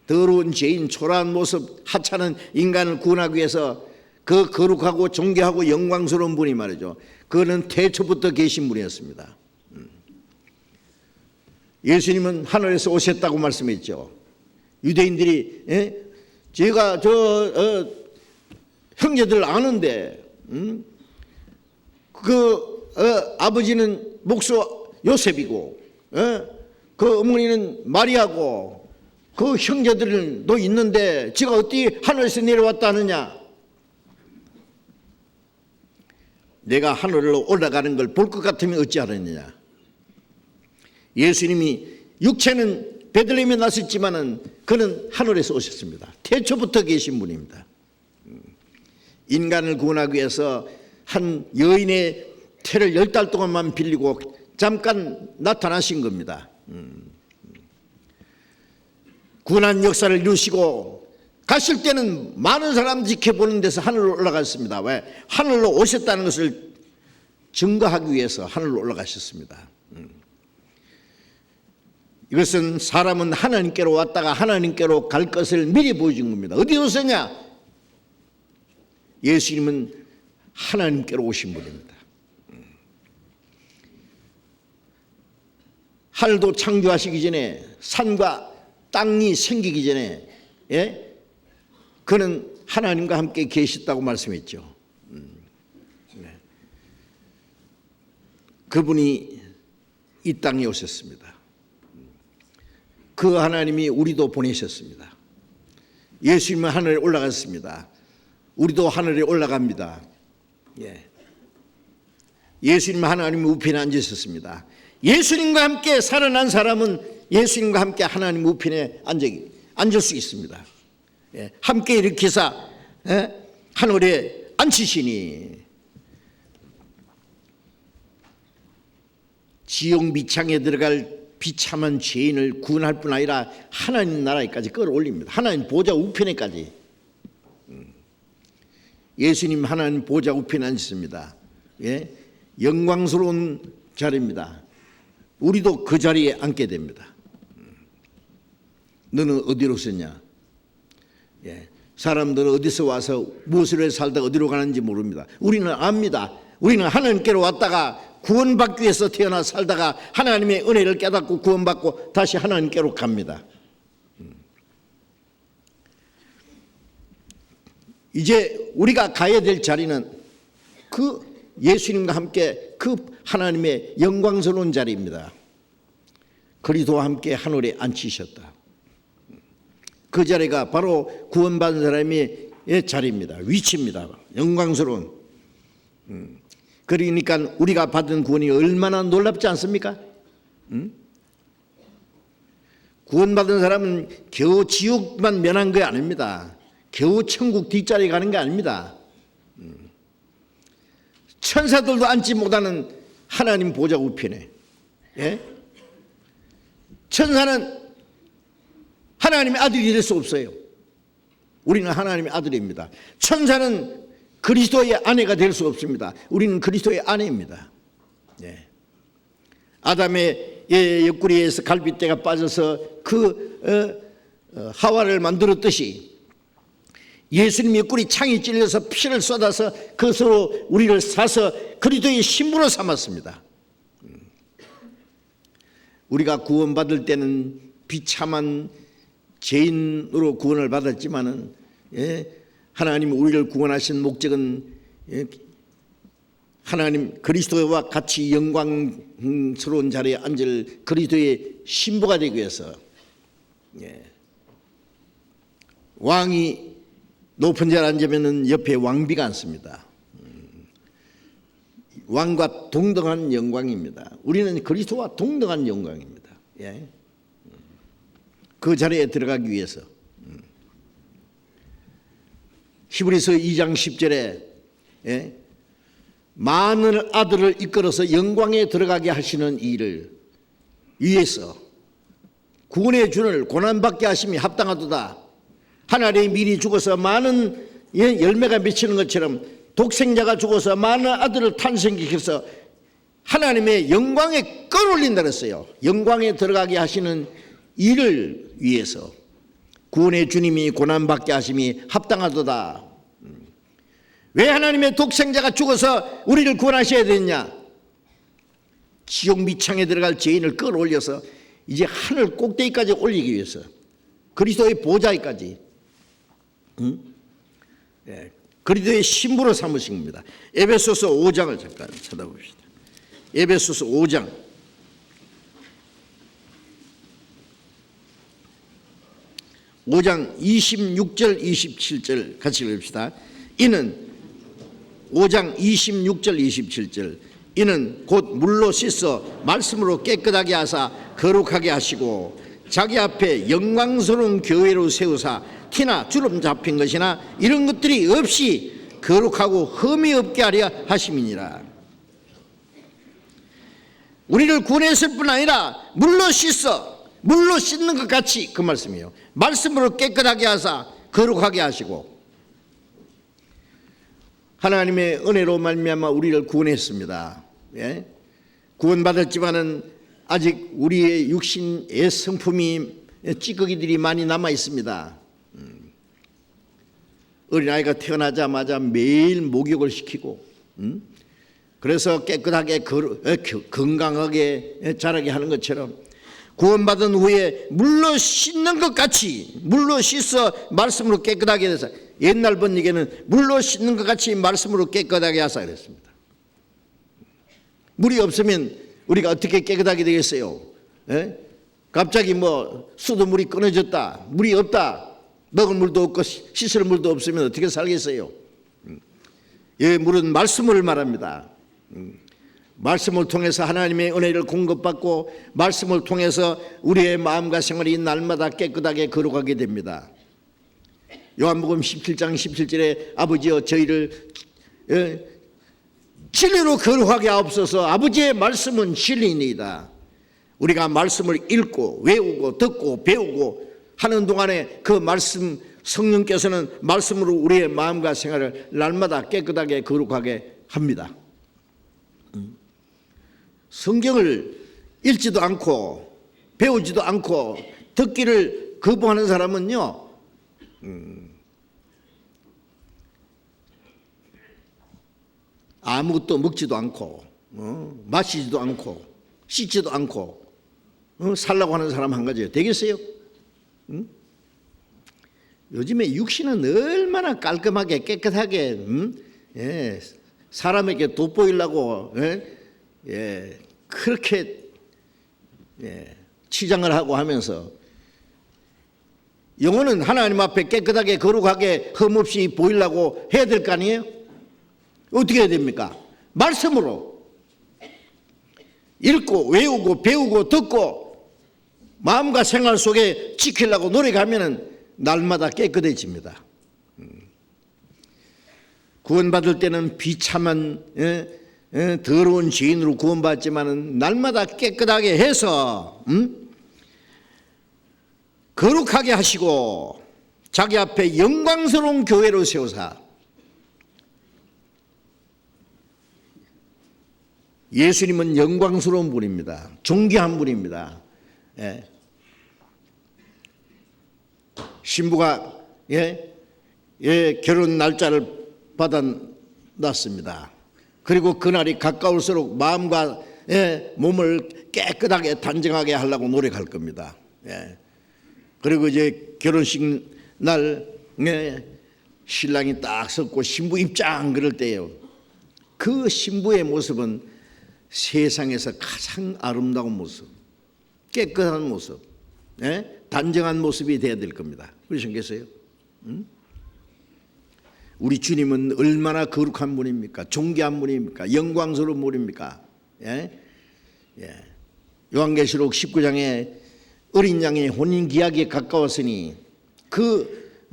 더러운 죄인, 초라한 모습, 하찮은 인간을 구원하기 위해서 그 거룩하고 존귀하고 영광스러운 분이 말이죠. 그는 태초부터 계신 분이었습니다. 예수님은 하늘에서 오셨다고 말씀했죠. 유대인들이 제가 형제들 아는데 아버지는 목수 요셉이고 그 어머니는 마리아고 그 형제들도 있는데 제가 어떻게 하늘에서 내려왔다 하느냐? 내가 하늘로 올라가는 걸 볼 것 같으면 어찌하느냐? 예수님이 육체는 베들레헴에 나셨지만은 그는 하늘에서 오셨습니다. 태초부터 계신 분입니다. 인간을 구원하기 위해서 한 여인의 태를 10달 동안만 빌리고 잠깐 나타나신 겁니다. 구원한 역사를 이루시고 가실 때는 많은 사람 지켜보는 데서 하늘로 올라갔습니다. 왜? 하늘로 오셨다는 것을 증거하기 위해서 하늘로 올라가셨습니다. 이것은 사람은 하나님께로 왔다가 하나님께로 갈 것을 미리 보여준 겁니다. 어디 오셨냐? 예수님은 하나님께로 오신 분입니다. 하늘도 창조하시기 전에, 산과 땅이 생기기 전에 그는 하나님과 함께 계셨다고 말씀했죠. 그분이 이 땅에 오셨습니다. 그 하나님이 우리도 보내셨습니다. 예수님은 하늘에 올라갔습니다. 우리도 하늘에 올라갑니다. 예수님은 하나님 우편에 앉으셨습니다. 예수님과 함께 살아난 사람은 예수님과 함께 하나님 우편에 앉을 수 있습니다. 함께 일으키사 하늘에 앉히시니 지옥 미창에 들어갈 비참한 죄인을 구원할 뿐 아니라 하나님 나라에까지 끌어올립니다. 하나님 보좌 우편에까지. 예수님 하나님 보좌 우편에 앉으십니다. 영광스러운 자리입니다. 우리도 그 자리에 앉게 됩니다. 너는 어디로 썼냐? 예. 사람들은 어디서 와서 무엇을 해 살다가 어디로 가는지 모릅니다. 우리는 압니다. 우리는 하나님께로 왔다가 구원받기 위해서 태어나 살다가 하나님의 은혜를 깨닫고 구원받고 다시 하나님께로 갑니다. 이제 우리가 가야 될 자리는 그 예수님과 함께 그 하나님의 영광스러운 자리입니다. 그리스도와 함께 하늘에 앉히셨다. 그 자리가 바로 구원받은 사람의 자리입니다. 위치입니다. 영광스러운. 그러니까 우리가 받은 구원이 얼마나 놀랍지 않습니까? 구원받은 사람은 겨우 지옥만 면한 게 아닙니다. 겨우 천국 뒷자리에 가는 게 아닙니다. 천사들도 앉지 못하는 하나님 보좌 우편에, 예? 천사는 하나님의 아들이 될 수 없어요. 우리는 하나님의 아들입니다. 천사는 그리스도의 아내가 될 수 없습니다. 우리는 그리스도의 아내입니다. 예. 아담의 옆구리에서 갈빗대가 빠져서 하와를 만들었듯이 예수님 옆구리 창이 찔려서 피를 쏟아서 그것으로 우리를 사서 그리스도의 신부로 삼았습니다. 우리가 구원받을 때는 비참한 죄인으로 구원을 받았지만은, 예, 하나님이 우리를 구원하신 목적은, 예, 하나님 그리스도와 같이 영광스러운 자리에 앉을 그리스도의 신부가 되기 위해서, 예, 왕이 높은 자리에 앉으면 옆에 왕비가 앉습니다. 왕과 동등한 영광입니다. 우리는 그리스도와 동등한 영광입니다. 예. 그 자리에 들어가기 위해서 히브리서 2장 10절에, 예, 많은 아들을 이끌어서 영광에 들어가게 하시는 일을 위해서 구원의 준을 고난받게 하심이 합당하도다. 하나님이 미리 죽어서 많은 열매가 맺히는 것처럼 독생자가 죽어서 많은 아들을 탄생시켜서 하나님의 영광에 끌어올린다 그랬어요. 영광에 들어가게 하시는 일을 위해서 구원의 주님이 고난받게 하심이 합당하도다. 왜 하나님의 독생자가 죽어서 우리를 구원하셔야 되느냐? 지옥 밑창에 들어갈 죄인을 끌어올려서 이제 하늘 꼭대기까지 올리기 위해서, 그리스도의 보좌에까지, 예, 그리스도의 신부로 삼으신 겁니다. 에베소서 5장을 잠깐 쳐다봅시다. 에베소서 5장 26절 27절 같이 읽읍시다. 이는 5장 26절 27절 이는 곧 물로 씻어 말씀으로 깨끗하게 하사 거룩하게 하시고 자기 앞에 영광스러운 교회로 세우사 티나 주름 잡힌 것이나 이런 것들이 없이 거룩하고 흠이 없게 하려 하심이니라. 우리를 구원했을 뿐 아니라 물로 씻는 것 같이, 그 말씀이에요. 말씀으로 깨끗하게 하사 거룩하게 하시고, 하나님의 은혜로 말미암아 우리를 구원했습니다. 예? 구원받았지만은 아직 우리의 육신의 성품이 찌꺼기들이 많이 남아 있습니다. 어린아이가 태어나자마자 매일 목욕을 시키고, 그래서 깨끗하게 건강하게 자라게 하는 것처럼 구원받은 후에 물로 씻는 것 같이, 물로 씻어 말씀으로 깨끗하게 해서, 옛날 번역에는 물로 씻는 것 같이 말씀으로 깨끗하게 하사 그랬습니다. 물이 없으면 우리가 어떻게 깨끗하게 되겠어요? 예? 갑자기 수도물이 끊어졌다, 물이 없다, 먹을 물도 없고 씻을 물도 없으면 어떻게 살겠어요? 이 물은 말씀을 말합니다. 말씀을 통해서 하나님의 은혜를 공급받고 말씀을 통해서 우리의 마음과 생활이 날마다 깨끗하게 거룩하게 됩니다. 요한복음 17장 17절에 아버지여 저희를 진리로 거룩하게 하옵소서. 아버지의 말씀은 진리이니이다. 우리가 말씀을 읽고 외우고 듣고 배우고 하는 동안에 그 말씀, 성령께서는 말씀으로 우리의 마음과 생활을 날마다 깨끗하게 거룩하게 합니다. 성경을 읽지도 않고 배우지도 않고 듣기를 거부하는 사람은요, 아무것도 먹지도 않고, 마시지도 않고, 씻지도 않고, 살라고 하는 사람 한 가지예요. 되겠어요? 요즘에 육신은 얼마나 깔끔하게 깨끗하게, 사람에게 돋보이려고, 그렇게 치장을 하고 하면서, 영혼은 하나님 앞에 깨끗하게 거룩하게 흠없이 보이려고 해야 될 거 아니에요? 어떻게 해야 됩니까? 말씀으로 읽고 외우고 배우고 듣고 마음과 생활 속에 지키려고 노력하면 날마다 깨끗해집니다. 구원받을 때는 비참한 더러운 죄인으로 구원받지만은 날마다 깨끗하게 해서 거룩하게 하시고 자기 앞에 영광스러운 교회로 세우사, 예수님은 영광스러운 분입니다. 존귀한 분입니다. 신부가 결혼 날짜를 받아놨습니다. 그리고 그날이 가까울수록 마음과 몸을 깨끗하게 단정하게 하려고 노력할 겁니다. 그리고 이제 결혼식 날 신랑이 딱 섰고 신부 입장 그럴 때예요. 그 신부의 모습은 세상에서 가장 아름다운 모습, 깨끗한 모습, 단정한 모습이 되어야 될 겁니다. 그러시겠어요? 우리 주님은 얼마나 거룩한 분입니까? 존귀한 분입니까? 영광스러운 분입니까? 요한계시록 19장에 어린 양의 혼인 기약이 가까웠으니 그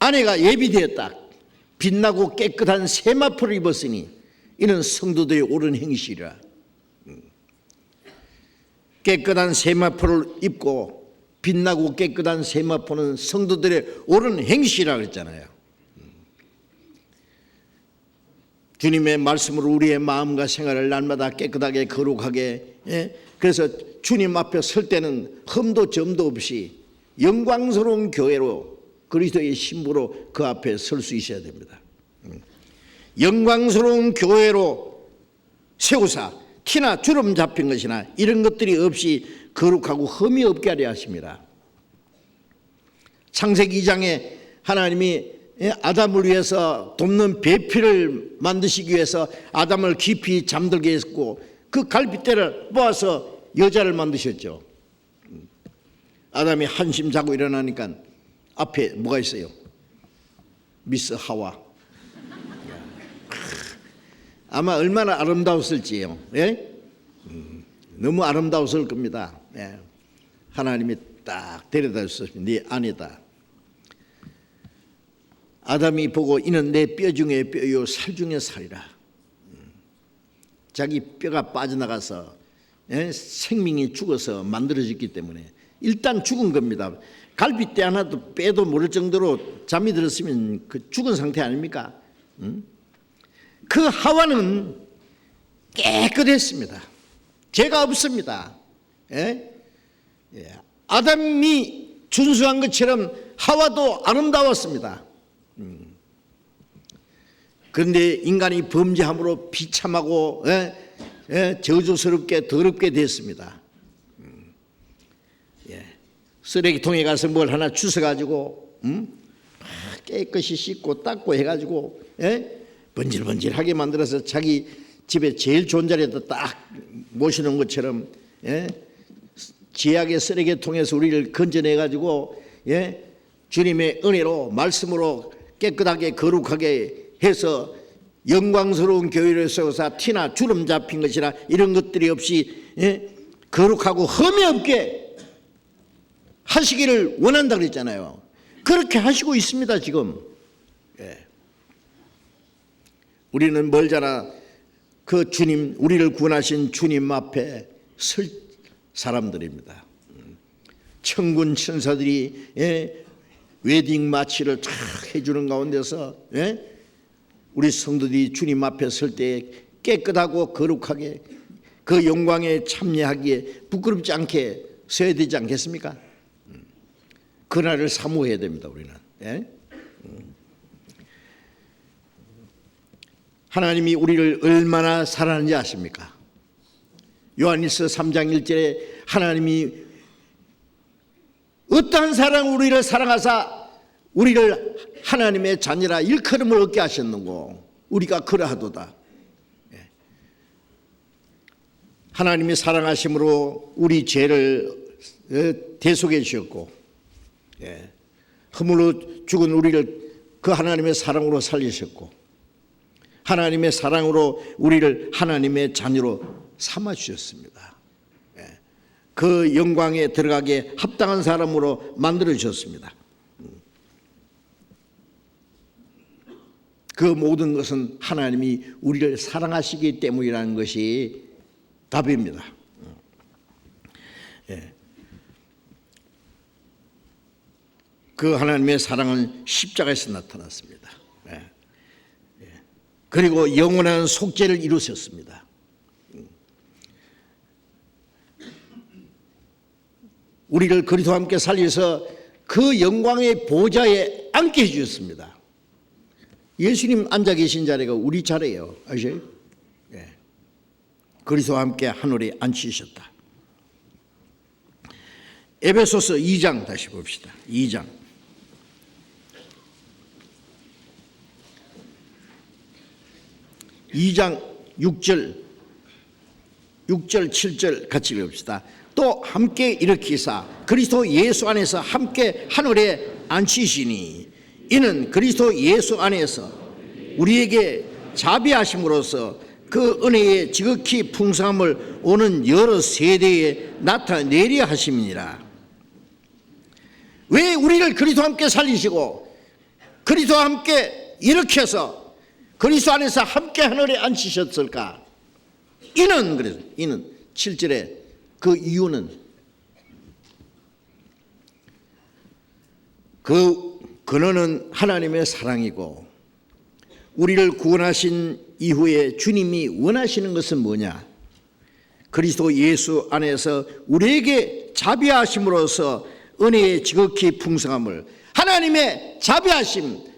아내가 예비되었다. 빛나고 깨끗한 세마포를 입었으니 이는 성도들의 옳은 행실이라. 깨끗한 세마포를 입고 빛나고 깨끗한 세마포는 성도들의 옳은 행실이라 그랬잖아요. 주님의 말씀으로 우리의 마음과 생활을 날마다 깨끗하게 거룩하게, 그래서 주님 앞에 설 때는 흠도 점도 없이 영광스러운 교회로 그리스도의 신부로 그 앞에 설 수 있어야 됩니다. 영광스러운 교회로 세우사 티나 주름 잡힌 것이나 이런 것들이 없이 거룩하고 흠이 없게 하려 하십니다. 창세기 2장에 하나님이 아담을 위해서 돕는 배필을 만드시기 위해서 아담을 깊이 잠들게 했고 그 갈빗대를 뽑아서 여자를 만드셨죠. 아담이 한심 자고 일어나니까 앞에 뭐가 있어요? 미스 하와. 아마 얼마나 아름다웠을지요. 너무 아름다웠을 겁니다. 하나님이 딱 데려다 주셨습니다. 네 아내다. 아담이 보고 이는 내 뼈 중에 뼈요 살 중에 살이라. 자기 뼈가 빠져나가서 생명이 죽어서 만들어졌기 때문에 일단 죽은 겁니다. 갈빗대 하나도 빼도 모를 정도로 잠이 들었으면 그 죽은 상태 아닙니까? 그 하와는 깨끗했습니다. 죄가 없습니다. 아담이 준수한 것처럼 하와도 아름다웠습니다. 그런데 인간이 범죄함으로 비참하고 저주스럽게 더럽게 됐습니다. 쓰레기통에 가서 뭘 하나 주워가지고 깨끗이 씻고 닦고 해가지고 번질번질하게 만들어서 자기 집에 제일 좋은 자리에다 딱 모시는 것처럼 죄악의 쓰레기통에서 우리를 건져내가지고 주님의 은혜로 말씀으로 깨끗하게 거룩하게 해서 영광스러운 교회를 세워서 티나 주름 잡힌 것이나 이런 것들이 없이 거룩하고 흠이 없게 하시기를 원한다 그랬잖아요. 그렇게 하시고 있습니다 지금. 우리는 멀잖아 그 주님, 우리를 구원하신 주님 앞에 설 사람들입니다. 천군 천사들이 웨딩 마치를 쫙 해주는 가운데서 우리 성도들이 주님 앞에 설 때 깨끗하고 거룩하게 그 영광에 참여하기에 부끄럽지 않게 서야 되지 않겠습니까? 그날을 사모해야 됩니다. 우리는. 예? 하나님이 우리를 얼마나 사랑하는지 아십니까? 요한일서 3장 1절에 하나님이 어떠한 사랑 우리를 사랑하사 우리를 하나님의 자녀라 일컬음을 얻게 하셨는고 우리가 그러하도다. 하나님이 사랑하심으로 우리 죄를 대속해 주셨고 허물로 죽은 우리를 그 하나님의 사랑으로 살리셨고 하나님의 사랑으로 우리를 하나님의 자녀로 삼아 주셨습니다. 그 영광에 들어가게 합당한 사람으로 만들어 주셨습니다. 그 모든 것은 하나님이 우리를 사랑하시기 때문이라는 것이 답입니다. 그 하나님의 사랑은 십자가에서 나타났습니다. 그리고 영원한 속죄를 이루셨습니다. 우리를 그리스도와 함께 살려서 그 영광의 보좌에 앉게 해주셨습니다. 예수님 앉아 계신 자리가 우리 자리예요. 아시죠? 그리스도와 함께 하늘에 앉히셨다. 에베소서 2장 다시 봅시다. 2장 6절 7절 같이 읽읍시다. 또 함께 일으키사 그리스도 예수 안에서 함께 하늘에 앉히시니 이는 그리스도 예수 안에서 우리에게 자비하심으로써 그 은혜의 지극히 풍성함을 오는 여러 세대에 나타내려 하심이니라. 왜 우리를 그리스도와 함께 살리시고 그리스도와 함께 일으켜서 그리스도 안에서 함께 하늘에 앉히셨을까? 이는 7절에 그 이유는 그 근원은 하나님의 사랑이고 우리를 구원하신 이후에 주님이 원하시는 것은 뭐냐? 그리스도 예수 안에서 우리에게 자비하심으로써 은혜의 지극히 풍성함을 하나님의 자비하심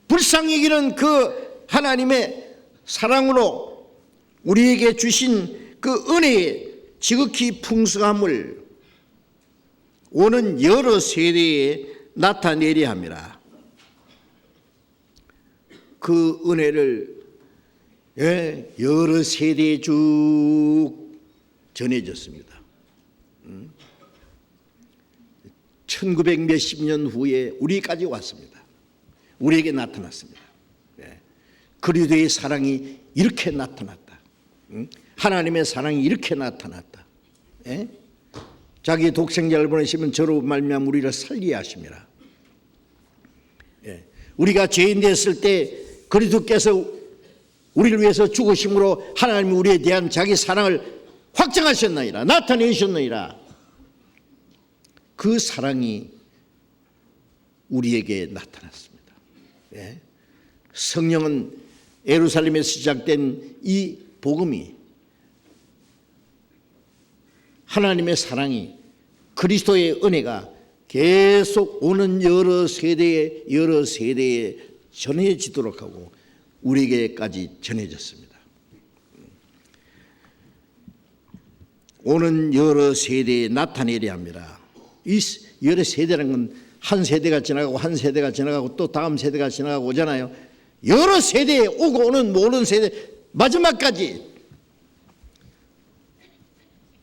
불쌍히 여기는 그 하나님의 사랑으로 우리에게 주신 그 은혜의 지극히 풍성함을 오는 여러 세대에 나타내려 함이라. 그 은혜를 여러 세대에 쭉 전해졌습니다. 1900 몇십 년 후에 우리까지 왔습니다. 우리에게 나타났습니다. 그리스도의 사랑이 이렇게 나타났다. 하나님의 사랑이 이렇게 나타났다. 자기 독생자를 보내시면 저로 말미암아 우리를 살리게 하심이라. 우리가 죄인 됐을 때 그리스도께서 우리를 위해서 죽으심으로 하나님이 우리에 대한 자기 사랑을 확증하셨나이다. 나타내셨나이다. 그 사랑이 우리에게 나타났습니다. 성령은 예루살렘에서 시작된 이 복음이 하나님의 사랑이 그리스도의 은혜가 계속 오는 여러 세대에 전해지도록 하고 우리에게까지 전해졌습니다. 오는 여러 세대에 나타내려 합니다. 이 여러 세대라는 건 한 세대가 지나가고 한 세대가 지나가고 또 다음 세대가 지나가고 오잖아요. 여러 세대에 오고 오는 모든 세대 마지막까지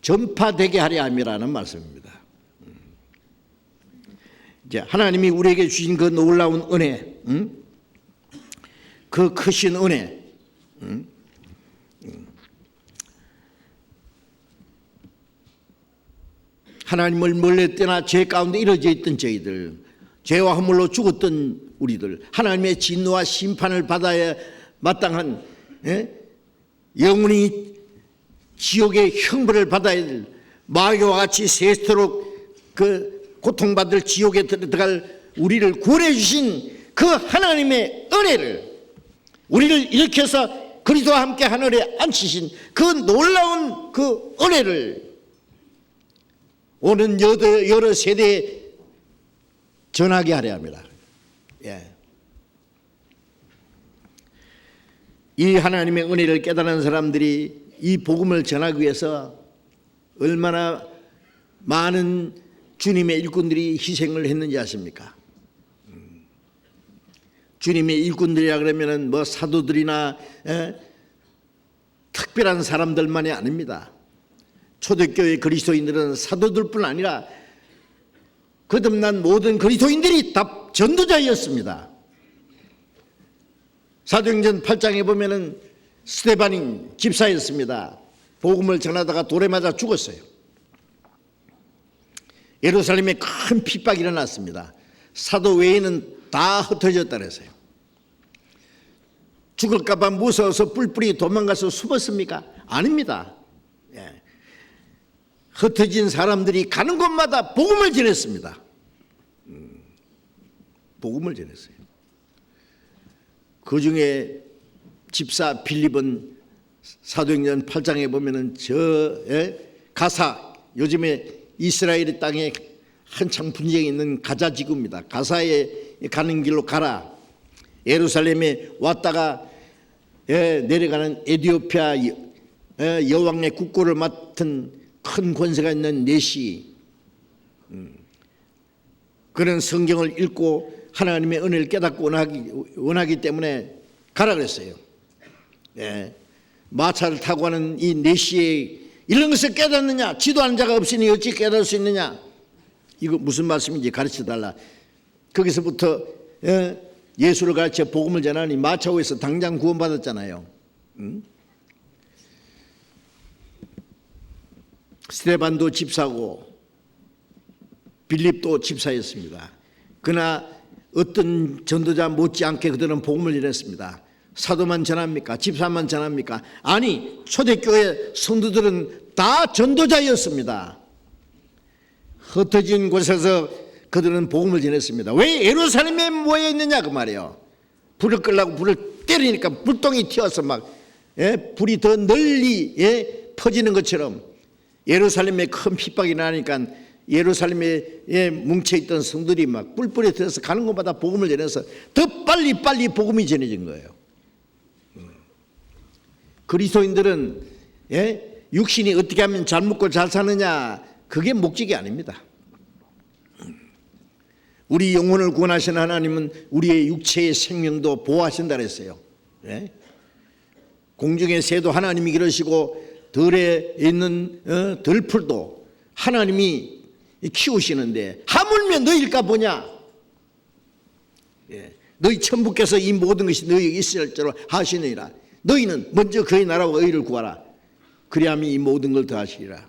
전파되게 하려 함이라는 말씀입니다. 이제 하나님이 우리에게 주신 그 놀라운 은혜, 그 크신 은혜, 하나님을 멀리 떠나 죄 가운데 이루어져 있던 저희들, 죄와 허물로 죽었던 우리들, 하나님의 진노와 심판을 받아야 마땅한 영원히 지옥의 형벌을 받아야 될 마귀와 같이 세스토록 그 고통받을 지옥에 들어갈 우리를 구원해 주신 그 하나님의 은혜를 우리를 일으켜서 그리스도와 함께 하늘에 앉히신 그 놀라운 그 은혜를 오는 여러 세대에 전하게 하려 합니다. 이 하나님의 은혜를 깨달은 사람들이 이 복음을 전하기 위해서 얼마나 많은 주님의 일꾼들이 희생을 했는지 아십니까? 주님의 일꾼들이라 그러면은 뭐 사도들이나 특별한 사람들만이 아닙니다. 초대교회 그리스도인들은 사도들뿐 아니라 거듭난 모든 그리스도인들이 다 전도자였습니다. 사도행전 8장에 보면은 스데반이 집사였습니다. 복음을 전하다가 돌에 맞아 죽었어요. 예루살렘에 큰 핍박이 일어났습니다. 사도 외에는 다 흩어졌다 그랬어요. 죽을까 봐 무서워서 뿔뿔이 도망가서 숨었습니까? 아닙니다. 흩어진 사람들이 가는 곳마다 복음을 전했습니다. 복음을 전했어요. 그 중에 집사 빌립은 사도행전 8장에 보면은 가사, 요즘에 이스라엘 땅에 한창 분쟁이 있는 가자 지구입니다. 가사에 가는 길로 가라. 예루살렘에 왔다가 내려가는 에디오피아 여왕의 국고를 맡은 큰 권세가 있는 내시, 그런 성경을 읽고 하나님의 은혜를 깨닫고 원하기 때문에 가라 그랬어요. 마차를 타고 가는 이 내시에 이런 것을 깨닫느냐? 지도하는 자가 없으니 어찌 깨달을 수 있느냐? 이거 무슨 말씀인지 가르쳐 달라. 거기서부터 예수를 가르쳐 복음을 전하니 마차오에서 당장 구원받았잖아요. 스데반도 집사고 빌립도 집사였습니다. 그러나 어떤 전도자 못지않게 그들은 복음을 전했습니다. 사도만 전합니까? 집사만 전합니까? 아니, 초대교회 성도들은 다 전도자였습니다. 흩어진 곳에서 그들은 복음을 전했습니다. 왜 예루살렘에 모여 있느냐 그 말이에요. 불을 끌려고 불을 때리니까 불똥이 튀어서 막 불이 더 널리 퍼지는 것처럼 예루살렘에 큰 핍박이 나니까 예루살렘에 뭉쳐있던 성들이 막 뿔뿔이 들어서 가는 곳마다 복음을 전해서 더 빨리 복음이 전해진 거예요. 그리스도인들은 육신이 어떻게 하면 잘 먹고 잘 사느냐, 그게 목적이 아닙니다. 우리 영혼을 구원하신 하나님은 우리의 육체의 생명도 보호하신다 그랬어요. 공중의 새도 하나님이 기르시고 들에 있는 들풀도 하나님이 키우시는데 하물며 너희일까 보냐? 너희 천부께서 이 모든 것이 너희에게 있을 줄 하시느니라. 너희는 먼저 그의 나라와 의를 구하라. 그리하면 이 모든 걸 더하시리라.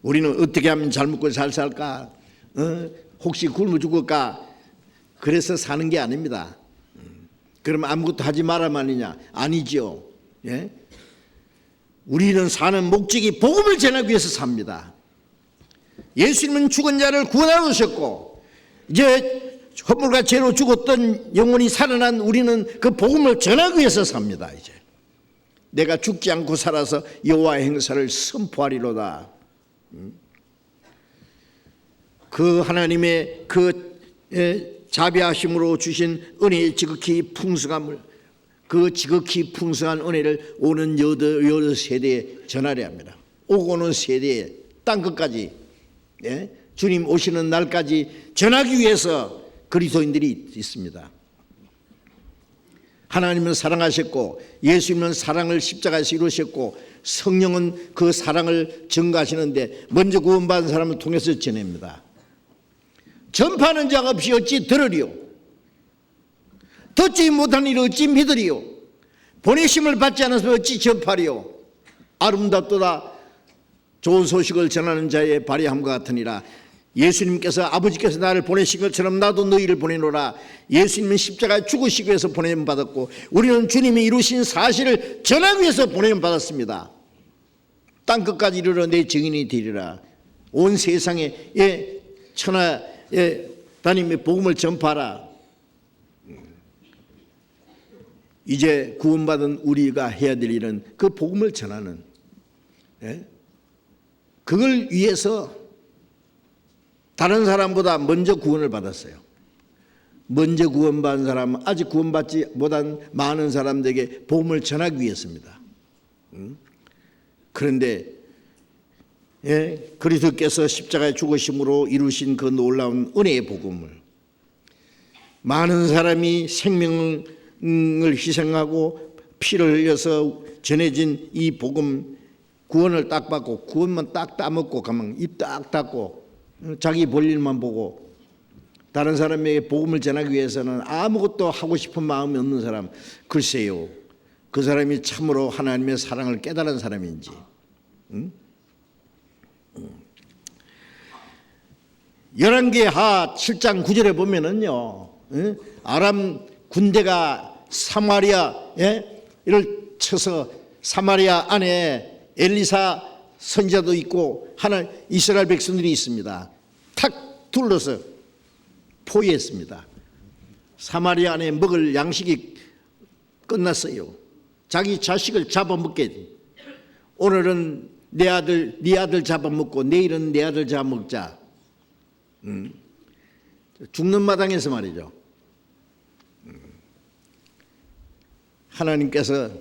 우리는 어떻게 하면 잘 먹고 잘 살까? 혹시 굶어 죽을까? 그래서 사는 게 아닙니다. 그러면 아무것도 하지 말아마느냐? 아니죠. 우리는 사는 목적이 복음을 전하기 위해서 삽니다. 예수님은 죽은 자를 구원하러 오셨고 이제 허물과 죄로 죽었던 영혼이 살아난 우리는 그 복음을 전하기 위해서 삽니다. 이제 내가 죽지 않고 살아서 여호와의 행사를 선포하리로다. 그 하나님의 그 자비하심으로 주신 은혜의 지극히 풍성함을, 그 지극히 풍성한 은혜를 오는 여러 세대에 전하려 합니다. 오고 오는 세대에 땅끝까지 주님 오시는 날까지 전하기 위해서 그리스도인들이 있습니다. 하나님은 사랑하셨고 예수님은 사랑을 십자가에서 이루셨고 성령은 그 사랑을 증거하시는데 먼저 구원받은 사람을 통해서 전합니다. 전파하는 자가 없이 어찌 들으리요? 듣지 못한 이를 어찌 믿으리요? 보내심을 받지 않아서 어찌 전파리요? 아름답도다 좋은 소식을 전하는 자의 발의함과 같으니라. 예수님께서 아버지께서 나를 보내신 것처럼 나도 너희를 보내노라. 예수님은 십자가에 죽으시기 위해서 보냄 받았고 우리는 주님이 이루신 사실을 전하기 위해서 보냄 받았습니다. 땅끝까지 이르러 내 증인이 되리라. 온 세상에 천하에 다니며 복음을 전파하라. 이제 구원받은 우리가 해야 될 일은 그 복음을 전하는, 그걸 위해서 다른 사람보다 먼저 구원을 받았어요. 먼저 구원받은 사람은 아직 구원받지 못한 많은 사람들에게 복음을 전하기 위해서입니다. 그런데 그리스도께서 십자가에 죽으심으로 이루신 그 놀라운 은혜의 복음을 많은 사람이 생명을 희생하고 피를 흘려서 전해진 이 복음, 구원을 딱 받고 구원만 딱 따먹고 가만 입 딱 닫고 자기 볼일만 보고 다른 사람에게 복음을 전하기 위해서는 아무것도 하고 싶은 마음이 없는 사람, 글쎄요, 그 사람이 참으로 하나님의 사랑을 깨달은 사람인지. 열왕기하 7장 9절에 보면은요, 아람 군대가 사마리아를 쳐서 사마리아 안에 엘리사 선지자도 있고 하나 이스라엘 백성들이 있습니다. 탁 둘러서 포위했습니다. 사마리아 안에 먹을 양식이 끝났어요. 자기 자식을 잡아먹게. 오늘은 내 아들, 네 아들 잡아먹고 내일은 내 아들 잡아먹자. 죽는 마당에서 말이죠. 하나님께서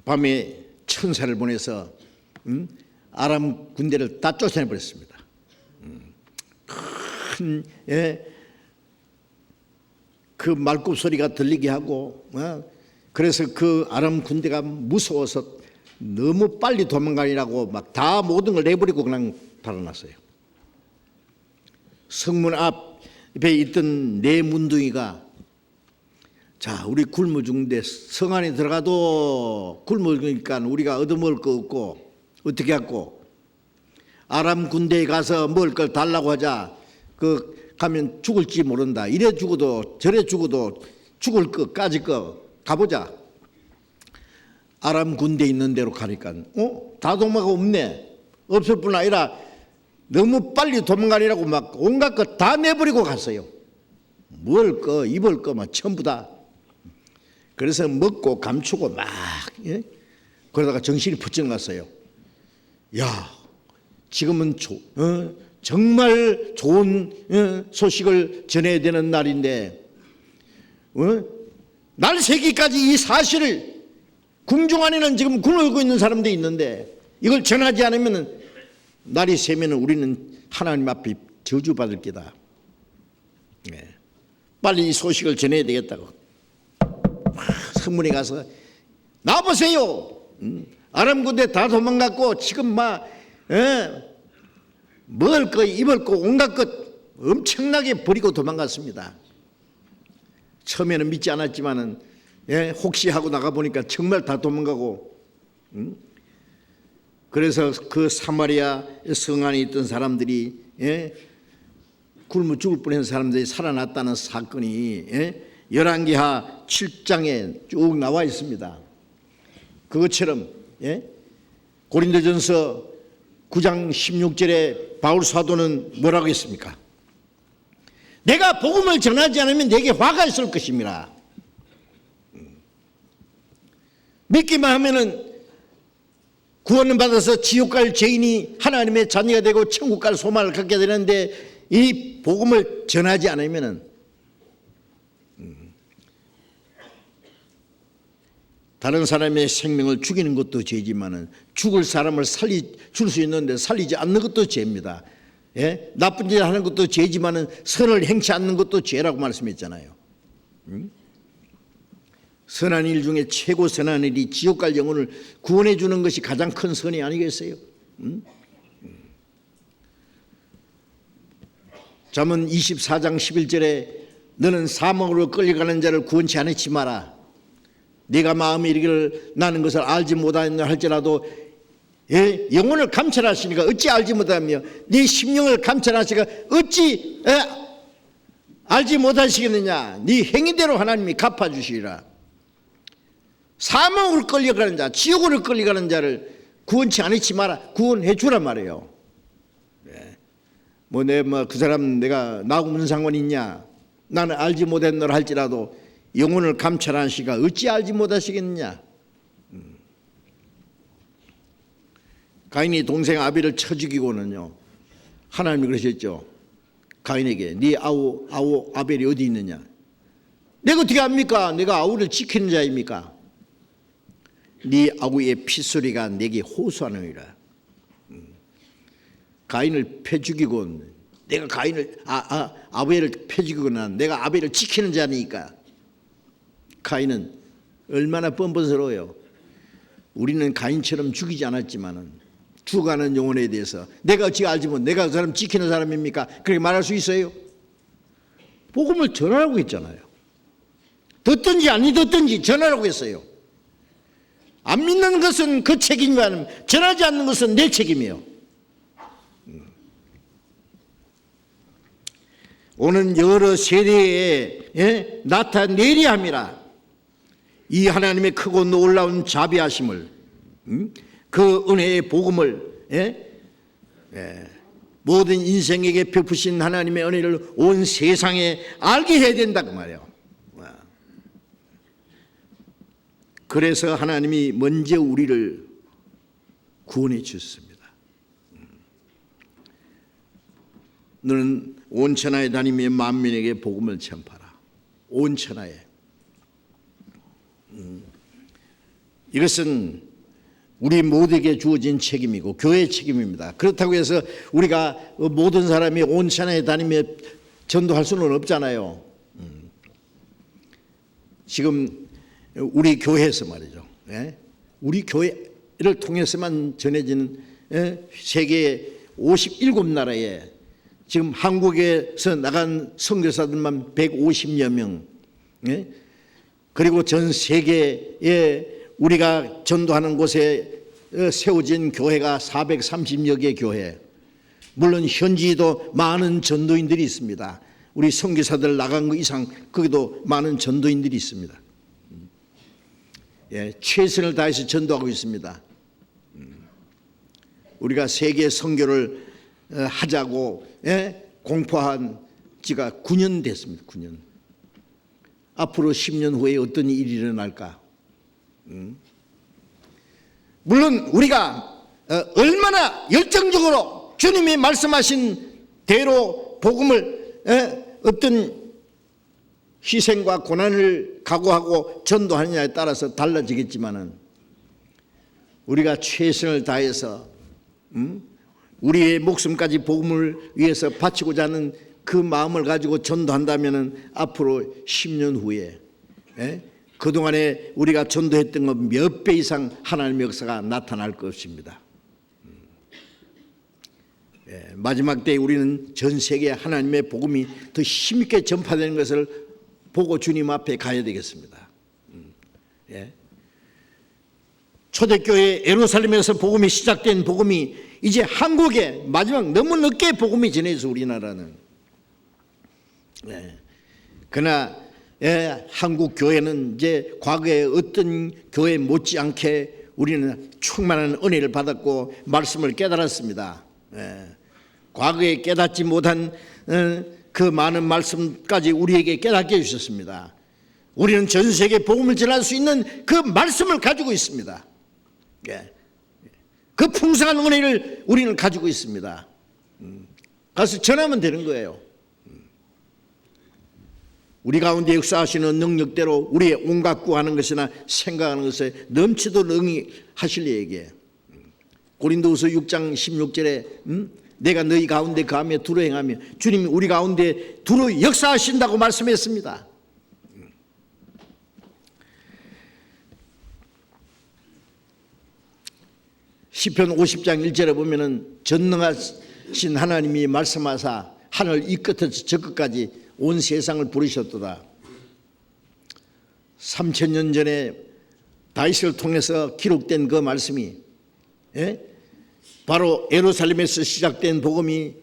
밤에 천사를 보내서 아람 군대를 다 쫓아내버렸습니다. 큰 그 말굽 소리가 들리게 하고, 그래서 그 아람 군대가 무서워서 너무 빨리 도망가니라고 막 다 모든 걸 내버리고 그냥 달아났어요. 성문 앞에 있던 네 문둥이가, 자, 우리 굶어 죽는데 성 안에 들어가도 굶어 죽으니까 우리가 얻어먹을 거 없고 어떻게 하고, 아람 군대에 가서 먹을 걸 달라고 하자. 그 가면 죽을지 모른다. 이래 죽어도 저래 죽어도 죽을 것까지 가보자. 아람 군대 있는 데로 가니까 다 도망가 없네. 없을 뿐 아니라 너무 빨리 도망가니라고 막 온갖 것 다 내버리고 갔어요. 먹을 거 입을 거 막 전부 다. 그래서 먹고 감추고 막 그러다가 정신이 부쩍 났어요. 야, 지금은 정말 좋은 소식을 전해야 되는 날인데 날 새기까지 이 사실을 궁중 안에는 지금 굶고 있는 사람들이 있는데 이걸 전하지 않으면 날이 새면 우리는 하나님 앞에 저주받을 게다. 빨리 이 소식을 전해야 되겠다고 성문에 가서 나와보세요. 아람 군대 다 도망갔고 지금 막 먹을 거 입을 거 온갖 것 엄청나게 버리고 도망갔습니다. 처음에는 믿지 않았지만은 혹시 하고 나가보니까 정말 다 도망가고, 그래서 그 사마리아 성 안에 있던 사람들이 굶어 죽을 뻔한 사람들이 살아났다는 사건이 열왕기하 7장에 쭉 나와 있습니다. 그것처럼 고린도전서 9장 16절에 바울 사도는 뭐라고 했습니까? 내가 복음을 전하지 않으면 내게 화가 있을 것입니다. 믿기만 하면은 구원을 받아서 지옥 갈 죄인이 하나님의 자녀가 되고 천국 갈 소망을 갖게 되는데 이 복음을 전하지 않으면은 다른 사람의 생명을 죽이는 것도 죄지만은 죽을 사람을 줄 수 있는데 살리지 않는 것도 죄입니다. 나쁜 짓을 하는 것도 죄지만은 선을 행치 않는 것도 죄라고 말씀했잖아요. 선한 일 중에 최고 선한 일이 지옥 갈 영혼을 구원해 주는 것이 가장 큰 선이 아니겠어요? 잠언 24장 11절에 너는 사망으로 끌려가는 자를 구원치 않지 마라. 네가 마음에 이르기를 나는 것을 알지 못하였나 할지라도 영혼을 감찰하시니까 어찌 알지 못하며 네 심령을 감찰하시니까 어찌 알지 못하시겠느냐. 네 행위대로 하나님이 갚아주시리라. 사망으로 끌려가는 자, 지옥으로 끌려가는 자를 구원치 않지 마라. 구원해 주란 말이에요. 그 사람 내가 나하고 무슨 상관이 있냐. 나는 알지 못했노라 할지라도 영혼을 감찰하시니까 어찌 알지 못하시겠느냐. 가인이 동생 아벨을 쳐 죽이고는요, 하나님이 그러셨죠. 가인에게 네 아우 아벨이 어디 있느냐? 내가 어떻게 압니까? 내가 아우를 지키는 자입니까? 네 아우의 피소리가 내게 호소하느니라. 가인을 패 죽이고 내가 가인을 아벨을 패 죽이거나 내가 아벨을 지키는 자니까. 가인은 얼마나 뻔뻔스러워요. 우리는 가인처럼 죽이지 않았지만은 죽어가는 영혼에 대해서 내가 어찌 알지 뭐 내가 그 사람 지키는 사람입니까? 그렇게 말할 수 있어요? 복음을 전하라고 했잖아요. 듣든지 안 듣든지 전하라고 했어요. 안 믿는 것은 그 책임이면 전하지 않는 것은 내 책임이에요. 오는 여러 세대에 나타내려 함이라. 이 하나님의 크고 놀라운 자비하심을, 그 은혜의 복음을 모든 인생에게 베푸신 하나님의 은혜를 온 세상에 알게 해야 된다 그 말이에요. 그래서 하나님이 먼저 우리를 구원해 주셨습니다. 너는 온 천하에 다니며 만민에게 복음을 전파하라. 온 천하에. 이것은 우리 모두에게 주어진 책임이고 교회의 책임입니다. 그렇다고 해서 우리가 모든 사람이 온 천하에 다니며 전도할 수는 없잖아요. 지금 우리 교회에서 말이죠. 우리 교회를 통해서만 전해지는 세계 57나라에 지금 한국에서 나간 선교사들만 150여 명, 그리고 전 세계에 우리가 전도하는 곳에 세워진 교회가 430여 개 교회, 물론 현지에도 많은 전도인들이 있습니다. 우리 선교사들 나간 것 이상 거기도 많은 전도인들이 있습니다. 최선을 다해서 전도하고 있습니다. 우리가 세계 선교를 하자고 공포한 지가 9년 됐습니다. 9년. 앞으로 10년 후에 어떤 일이 일어날까? 물론 우리가 얼마나 열정적으로 주님이 말씀하신 대로 복음을 어떤 희생과 고난을 각오하고 전도하느냐에 따라서 달라지겠지만은 우리가 최선을 다해서 우리의 목숨까지 복음을 위해서 바치고자 하는 그 마음을 가지고 전도한다면은 앞으로 10년 후에 그동안에 우리가 전도했던 것 몇 배 이상 하나님의 역사가 나타날 것입니다. 마지막 때에 우리는 전 세계에 하나님의 복음이 더 힘있게 전파되는 것을 보고 주님 앞에 가야 되겠습니다. 초대교회 예루살렘에서 복음이 시작된 복음이 이제 한국에 마지막 너무 늦게 복음이 전해져서 우리나라는. 그러나 한국 교회는 이제 과거에 어떤 교회 못지않게 우리는 충만한 은혜를 받았고 말씀을 깨달았습니다. 과거에 깨닫지 못한 그 많은 말씀까지 우리에게 깨닫게 해주셨습니다. 우리는 전 세계에 복음을 전할 수 있는 그 말씀을 가지고 있습니다. 그 풍성한 은혜를 우리는 가지고 있습니다. 가서 전하면 되는 거예요. 우리 가운데 역사하시는 능력대로 우리의 온갖 구하는 것이나 생각하는 것에 넘치도록 응하실 이에게 고린도후서 6장 16절에 내가 너희 가운데 거하며 두루 행하며 주님이 우리 가운데 두루 역사하신다고 말씀했습니다. 시편 50장 1절에 보면은 전능하신 하나님이 말씀하사 하늘 이 끝에서 저 끝까지 온 세상을 부르셨도다. 3000년 전에 다윗을 통해서 기록된 그 말씀이 바로 예루살렘에서 시작된 복음이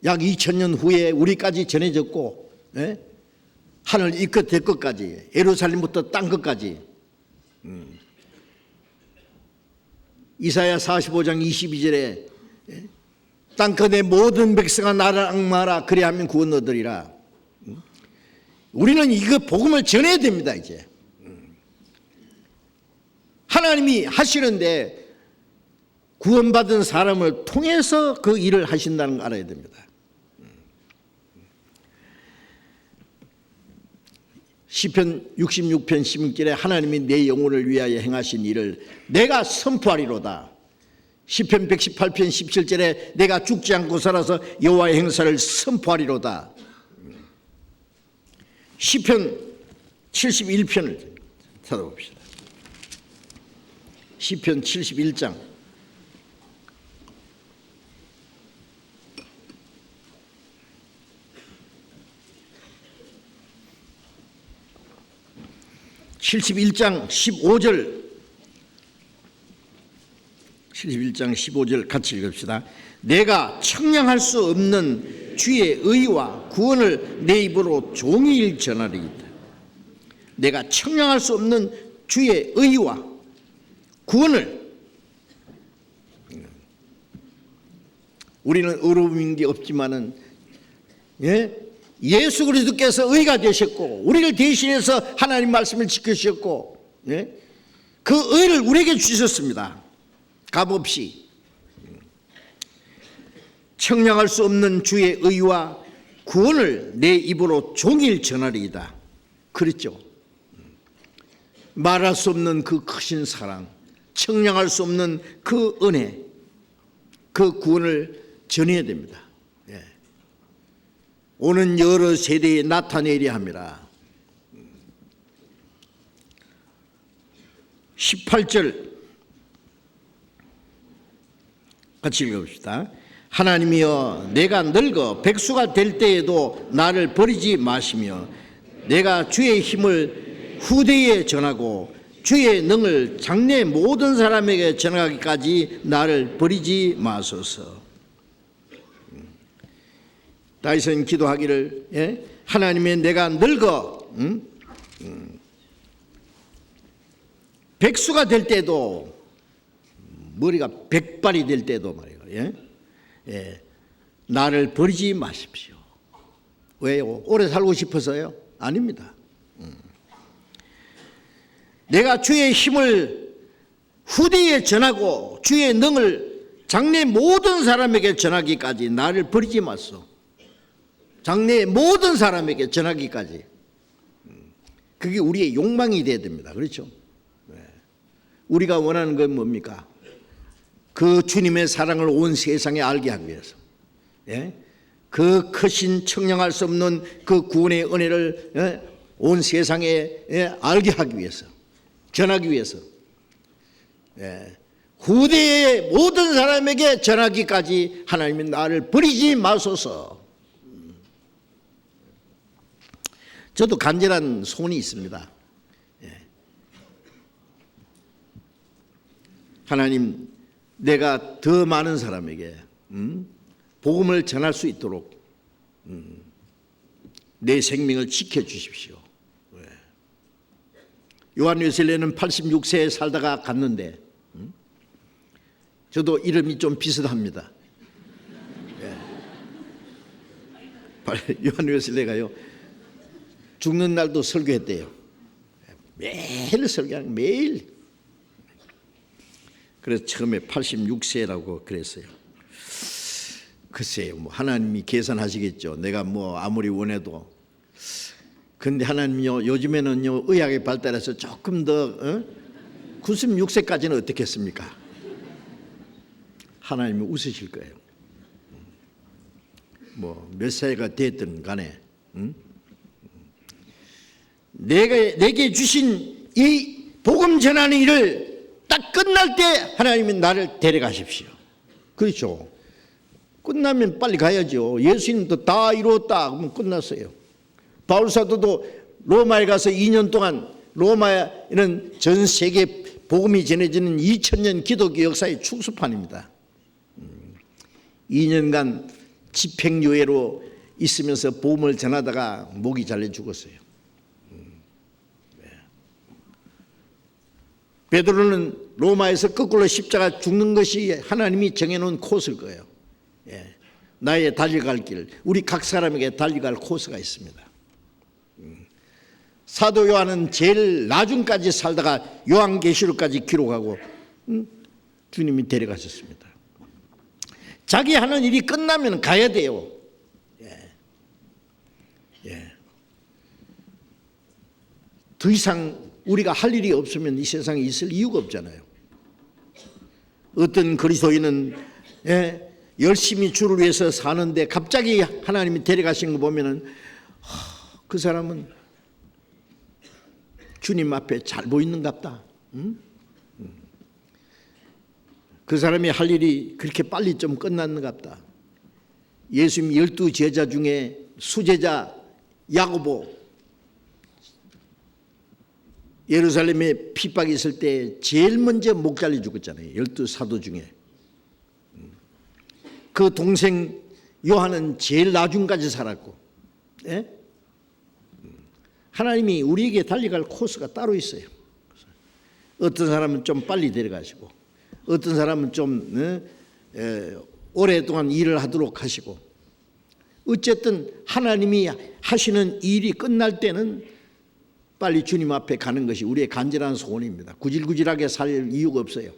약 2000년 후에 우리까지 전해졌고 하늘 이 끝에 끝까지 예루살렘부터 땅 끝까지 이사야 45장 22절에 땅끝의 모든 백성아 나를 악마하라 그리하면 구원 얻으리라. 우리는 이거 복음을 전해야 됩니다. 이제 하나님이 하시는데 구원받은 사람을 통해서 그 일을 하신다는 걸 알아야 됩니다. 시편 66편 16절에 하나님이 내 영혼을 위하여 행하신 일을 내가 선포하리로다. 시편 118편 17절에 내가 죽지 않고 살아서 여호와의 행사를 선포하리로다. 시편 71편을 찾아봅시다. 시편 71장 11장 15절 같이 읽읍시다. 내가 청량할 수 없는 주의 의와 구원을 내 입으로 종일 전하리이다. 내가 청량할 수 없는 주의 의와 구원을, 우리는 의로운 게 없지만은 예수 그리스도께서 의가 되셨고 우리를 대신해서 하나님 말씀을 지키셨고 그 의를 우리에게 주셨습니다. 값없이. 청량할 수 없는 주의 의와 구원을 내 입으로 종일 전하리이다. 그랬죠. 말할 수 없는 그 크신 사랑, 청량할 수 없는 그 은혜, 그 구원을 전해야 됩니다. 오는 여러 세대에 나타내려 함이라. 18절 같이 읽어봅시다. 하나님이여 내가 늙어 백수가 될 때에도 나를 버리지 마시며 내가 주의 힘을 후대에 전하고 주의 능을 장래 모든 사람에게 전하기까지 나를 버리지 마소서. 다윗은 기도하기를 하나님의 내가 늙어 백수가 될 때도, 머리가 백발이 될 때도 말이에요. 나를 버리지 마십시오. 왜요? 오래 살고 싶어서요? 아닙니다. 내가 주의 힘을 후대에 전하고 주의 능을 장래 모든 사람에게 전하기까지 나를 버리지 마소. 장래 모든 사람에게 전하기까지. 그게 우리의 욕망이 돼야 됩니다. 그렇죠? 우리가 원하는 건 뭡니까? 그 주님의 사랑을 온 세상에 알게 하기 위해서, 그 크신 청량할 수 없는 그 구원의 은혜를 온 세상에 알게 하기 위해서, 전하기 위해서, 후대의 모든 사람에게 전하기까지 하나님이 나를 버리지 마소서. 저도 간절한 소원이 있습니다. 하나님, 내가 더 많은 사람에게 복음을 전할 수 있도록 내 생명을 지켜주십시오. 요한 웨슬레는 86세에 살다가 갔는데, 저도 이름이 좀 비슷합니다. 요한 웨슬레가요, 죽는 날도 설교했대요. 매일 설교하는, 매일. 그래서 처음에 86세라고 그랬어요. 글쎄요, 뭐 하나님이 계산하시겠죠. 내가 뭐 아무리 원해도. 근데 하나님요, 요즘에는요 의학이 발달해서 조금 더 96세까지는 어떻겠습니까? 하나님이 웃으실 거예요. 뭐 몇 살가 됐든 간에 내게 주신 이 복음 전하는 일을 딱 끝날 때 하나님이 나를 데려가십시오. 그렇죠. 끝나면 빨리 가야죠. 예수님도 다 이루었다 그러면 끝났어요. 바울사도도 로마에 가서 2년 동안, 로마는 전 세계 복음이 전해지는 2000년 기독교 역사의 축소판입니다. 2년간 집행유예로 있으면서 복음을 전하다가 목이 잘려 죽었어요. 베드로는 로마에서 거꾸로 십자가 죽는 것이 하나님이 정해놓은 코스일 거예요. 나의 달려갈 길, 우리 각 사람에게 달려갈 코스가 있습니다. 사도 요한은 제일 나중까지 살다가 요한계시록까지 기록하고 주님이 데려가셨습니다. 자기 하는 일이 끝나면 가야 돼요. 더 이상 우리가 할 일이 없으면 이 세상에 있을 이유가 없잖아요. 어떤 그리스도인은 열심히 주를 위해서 사는데 갑자기 하나님이 데려가시는 거 보면은 그 사람은 주님 앞에 잘 보이는갑다. 그 사람이 할 일이 그렇게 빨리 좀 끝났는갑다. 예수님 12 제자 중에 수제자 야고보, 예루살렘에 핍박이 있을 때 제일 먼저 목 잘려 죽었잖아요. 12 사도 중에. 그 동생 요한은 제일 나중까지 살았고. 하나님이 우리에게 달려갈 코스가 따로 있어요. 어떤 사람은 좀 빨리 데려가시고, 어떤 사람은 좀 오랫동안 일을 하도록 하시고, 어쨌든 하나님이 하시는 일이 끝날 때는 빨리 주님 앞에 가는 것이 우리의 간절한 소원입니다. 구질구질하게 살 이유가 없어요.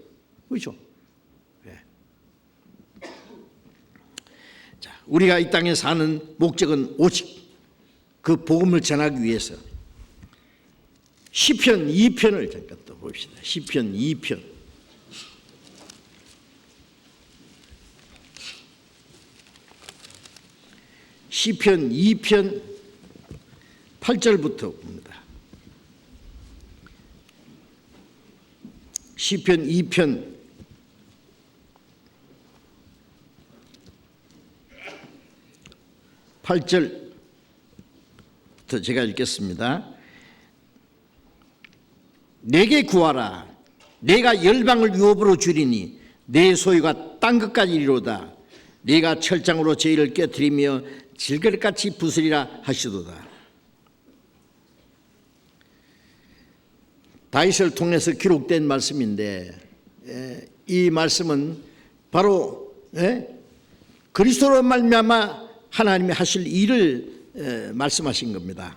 그렇죠? 자, 우리가 이 땅에 사는 목적은 오직 그 복음을 전하기 위해서. 시편 2편을 잠깐 또 봅시다. 시편 2편. 시편 2편 8절부터 봅니다. 시편 2편 8절부터 제가 읽겠습니다. 내게 구하라. 내가 열방을 유업으로 주리니 내 소유가 땅끝까지 이르로다. 네가 철장으로 저희를 깨뜨리며 질그릇같이 부수리라 하시도다. 다윗을 통해서 기록된 말씀인데 이 말씀은 바로 그리스도로 말미암아 하나님이 하실 일을 말씀하신 겁니다.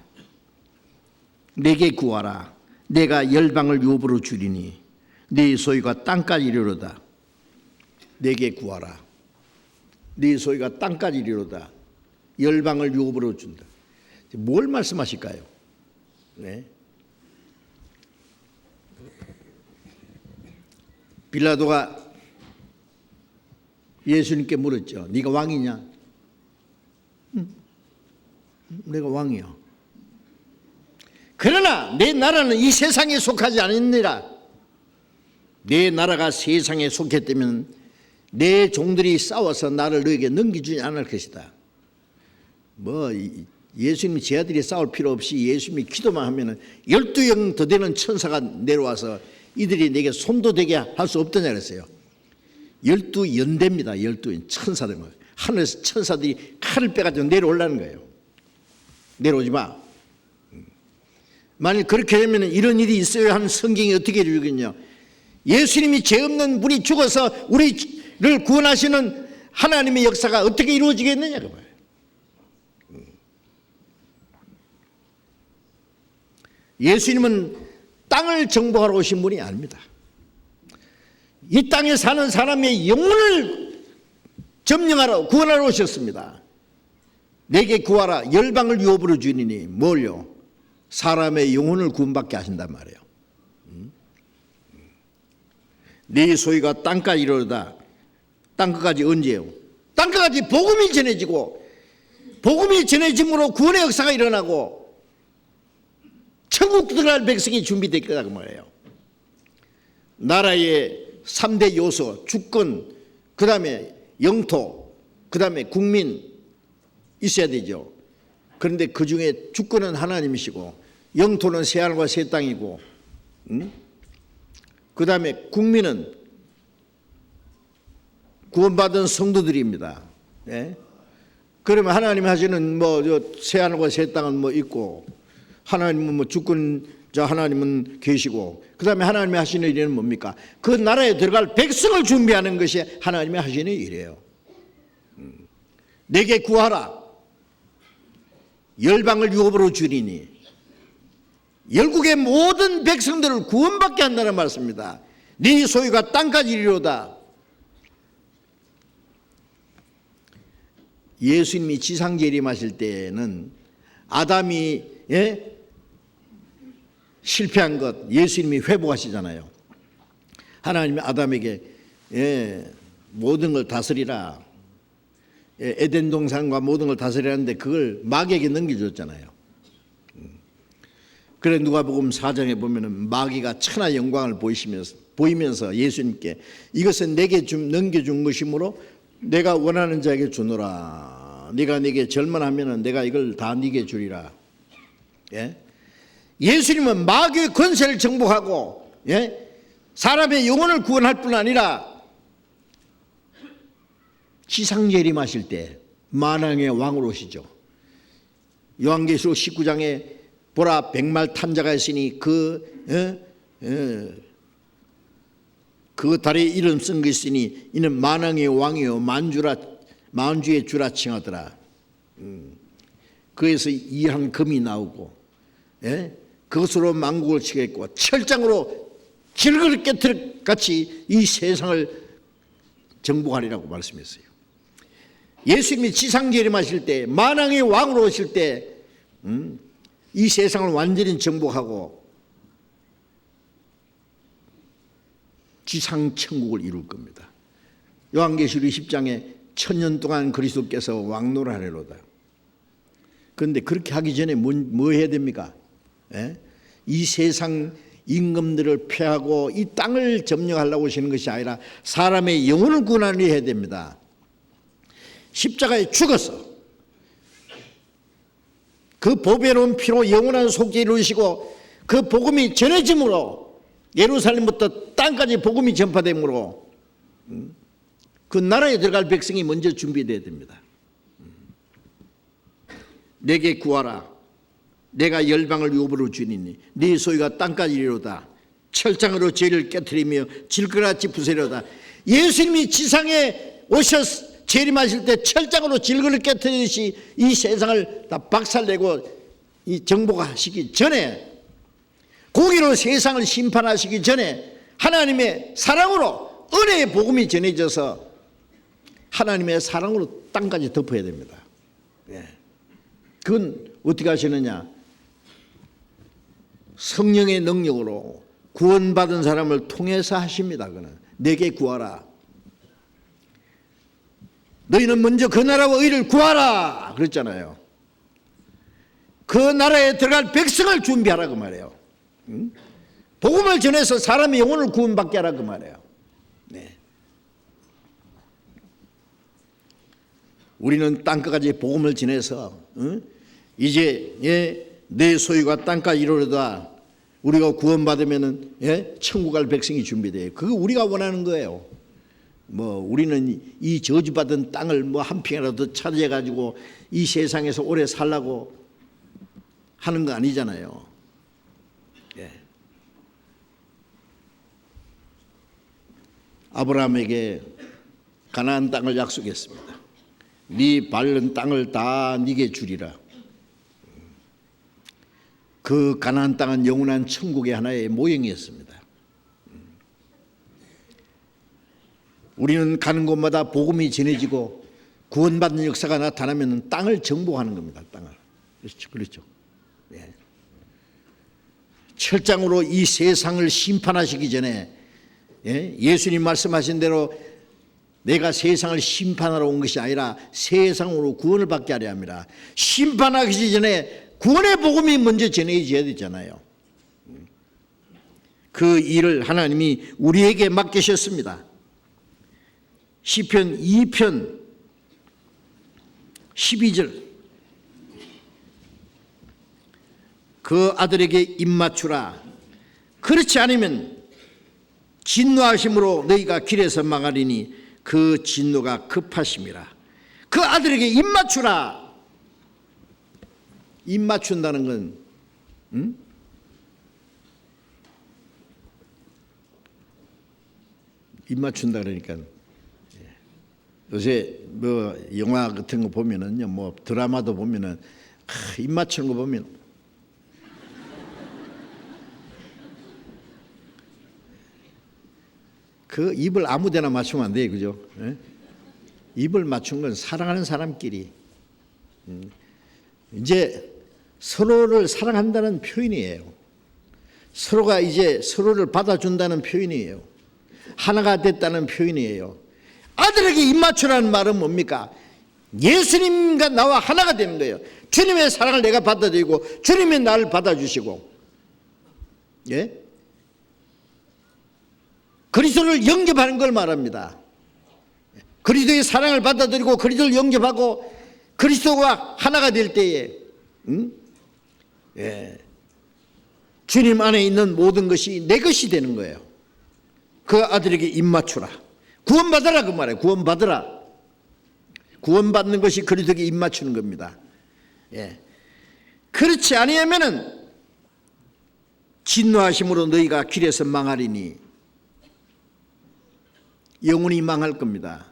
내게 구하라. 내가 열방을 유업으로 주리니 네 소유가 땅까지 이르로다. 내게 구하라. 네 소유가 땅까지 이르로다. 열방을 유업으로 준다. 뭘 말씀하실까요? 빌라도가 예수님께 물었죠. 네가 왕이냐? 내가 왕이야. 그러나 내 나라는 이 세상에 속하지 않느니라. 내 나라가 세상에 속했다면 내 종들이 싸워서 나를 너에게 넘기주지 않을 것이다. 예수님이 제 아들이 싸울 필요 없이 예수님이 기도만 하면은 12영 더 되는 천사가 내려와서 이들이 내게 손도 대게 할 수 없다냐 그랬어요. 12연대입니다. 12연 천사들. 하늘에서 천사들이 칼을 빼가지고 내려오려는 거예요. 내려오지 마. 만일 그렇게 되면 이런 일이 있어야 하는 성경이 어떻게 이루겠냐. 예수님이 죄 없는 분이 죽어서 우리를 구원하시는 하나님의 역사가 어떻게 이루어지겠느냐 그 말이에요. 예수님은 땅을 정복하러 오신 분이 아닙니다. 이 땅에 사는 사람의 영혼을 점령하러 구원하러 오셨습니다. 내게 구하라. 열방을 유업으로 주니니 뭘요? 사람의 영혼을 구원받게 하신단 말이에요. 네 소유가 땅까지 이르러다. 땅끝까지 언제요? 땅끝까지 복음이 전해지고 복음이 전해짐으로 구원의 역사가 일어나고 천국 들어갈 백성이 준비될 거다 그 말이에요. 나라의 3대 요소, 주권, 그 다음에 영토, 그 다음에 국민 있어야 되죠. 그런데 그 중에 주권은 하나님이시고 영토는 새하늘과 새 땅이고 그 다음에 국민은 구원받은 성도들입니다. 그러면 하나님이 하시는 새하늘과 새 땅은 있고 하나님은 주권자 하나님은 계시고 그 다음에 하나님이 하시는 일은 뭡니까? 그 나라에 들어갈 백성을 준비하는 것이 하나님이 하시는 일이에요. 내게 구하라. 열방을 유업으로 주리니 열국의 모든 백성들을 구원받게 한다는 말씀입니다. 네 소유가 땅까지 이르로다. 예수님이 지상 재림하실 때는 아담이 실패한 것 예수님이 회복하시잖아요. 하나님이 아담에게 모든 걸 다스리라, 에덴 동산과 모든 걸 다스리라는데 그걸 마귀에게 넘겨줬잖아요. 그래 누가복음 4장에 보면은 마귀가 천하 영광을 보이면서 예수님께 이것은 내게 넘겨준 것이므로 내가 원하는 자에게 주노라. 네가 내게 절만하면은 내가 이걸 다 네게 주리라. 예수님은 마귀의 권세를 정복하고 사람의 영혼을 구원할 뿐 아니라 지상 재림하실 때 만왕의 왕으로 오시죠. 요한계시록 19장에 보라 백말 탄자가 있으니 그 달에 이름 쓴 것 있으니 이는 만왕의 왕이요 만주의 주라 칭하더라. 그에서 이한 금이 나오고 그것으로 만국을 치겠고 철장으로 질그릇 깨트릴 같이 이 세상을 정복하리라고 말씀했어요. 예수님이 지상 재림하실 때 만왕의 왕으로 오실 때 이 세상을 완전히 정복하고 지상 천국을 이룰 겁니다. 요한계시록 20장에 1000년 동안 그리스도께서 왕노라하리로다. 그런데 그렇게 하기 전에 뭐 해야 됩니까? 이 세상 임금들을 폐하고 이 땅을 점령하려고 하시는 것이 아니라 사람의 영혼을 구원하려 해야 됩니다. 십자가에 죽어서 그 보배로운 피로 영원한 속죄를 이루시고 그 복음이 전해짐으로 예루살렘부터 땅까지 복음이 전파됨으로 그 나라에 들어갈 백성이 먼저 준비되어야 됩니다. 내게 구하라. 내가 열방을 유업으로 주니니 네 소유가 땅까지 이르로다. 철장으로 죄를 깨트리며 질그같이 부수리로다. 예수님이 지상에 오셔서 재림하실 때 철장으로 질그를 깨트리듯이 이 세상을 다 박살내고 이 정복하시기 전에, 공의로 세상을 심판하시기 전에 하나님의 사랑으로 은혜의 복음이 전해져서 하나님의 사랑으로 땅까지 덮어야 됩니다. 그건 어떻게 하시느냐? 성령의 능력으로 구원받은 사람을 통해서 하십니다. 그는 내게 구하라. 너희는 먼저 그 나라와 의를 구하라 그랬잖아요. 그 나라에 들어갈 백성을 준비하라 그 말이에요. 복음을 전해서 사람의 영혼을 구원받게 하라 그 말이에요. 우리는 땅끝까지 복음을 전해서 이제 내 소유가 땅까지 이르러다. 우리가 구원받으면은 천국 갈 백성이 준비돼요. 그거 우리가 원하는 거예요. 우리는 이 저주받은 땅을 한 평이라도 차지해 가지고 이 세상에서 오래 살라고 하는 거 아니잖아요. 아브라함에게 가나안 땅을 약속했습니다. 네 밟는 땅을 다 네게 주리라. 그 가나안 땅은 영원한 천국의 하나의 모형이었습니다. 우리는 가는 곳마다 복음이 전해지고 구원받는 역사가 나타나면 땅을 정복하는 겁니다. 땅을. 그렇죠. 철장으로 이 세상을 심판하시기 전에 예수님 말씀하신 대로 내가 세상을 심판하러 온 것이 아니라 세상으로 구원을 받게 하려 합니다. 심판하기 전에 구원의 복음이 먼저 전해져야 되잖아요. 그 일을 하나님이 우리에게 맡기셨습니다. 시편 2편 12절 그 아들에게 입맞추라. 그렇지 않으면 진노하심으로 너희가 길에서 망하리니 그 진노가 급하심이라. 그 아들에게 입맞추라. 입맞춘다는 건 입맞춘다 그러니까 요새 영화 같은 거 보면은요, 드라마도 보면은 입맞추는 거 보면 그 입을 아무데나 맞추면 안 돼요, 그죠? 예? 입을 맞춘 건 사랑하는 사람끼리 이제 서로를 사랑한다는 표현이에요. 서로가 이제 서로를 받아준다는 표현이에요. 하나가 됐다는 표현이에요. 아들에게 입 맞추라는 말은 뭡니까? 예수님과 나와 하나가 되는 거예요. 주님의 사랑을 내가 받아들이고 주님의 나를 받아주시고, 예? 그리스도를 영접하는 걸 말합니다. 그리스도의 사랑을 받아들이고 그리스도를 영접하고 그리스도와 하나가 될 때에 예. 주님 안에 있는 모든 것이 내 것이 되는 거예요. 그 아들에게 입 맞추라. 구원받으라 그 말이에요. 구원받으라. 구원받는 것이 그리스도에게 입 맞추는 겁니다. 예. 그렇지 아니하면은 진노하심으로 너희가 길에서 망하리니 영원히 망할 겁니다.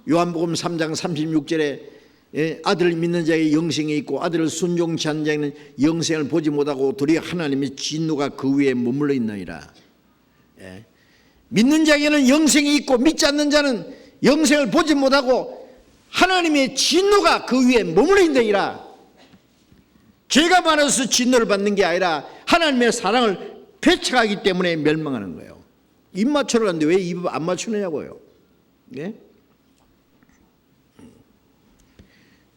요한복음 3장 36절에 아들을 믿는 자에게 영생이 있고 아들을 순종치 않는 자에게는 영생을 보지 못하고 도리어 하나님의 진노가 그 위에 머물러 있느니라. 예. 믿는 자에게는 영생이 있고 믿지 않는 자는 영생을 보지 못하고 하나님의 진노가 그 위에 머물러 있느니라. 죄가 많아서 진노를 받는 게 아니라 하나님의 사랑을 배척하기 때문에 멸망하는 거예요. 입 맞추러 하는데 왜 입 안 맞추느냐고요. 예?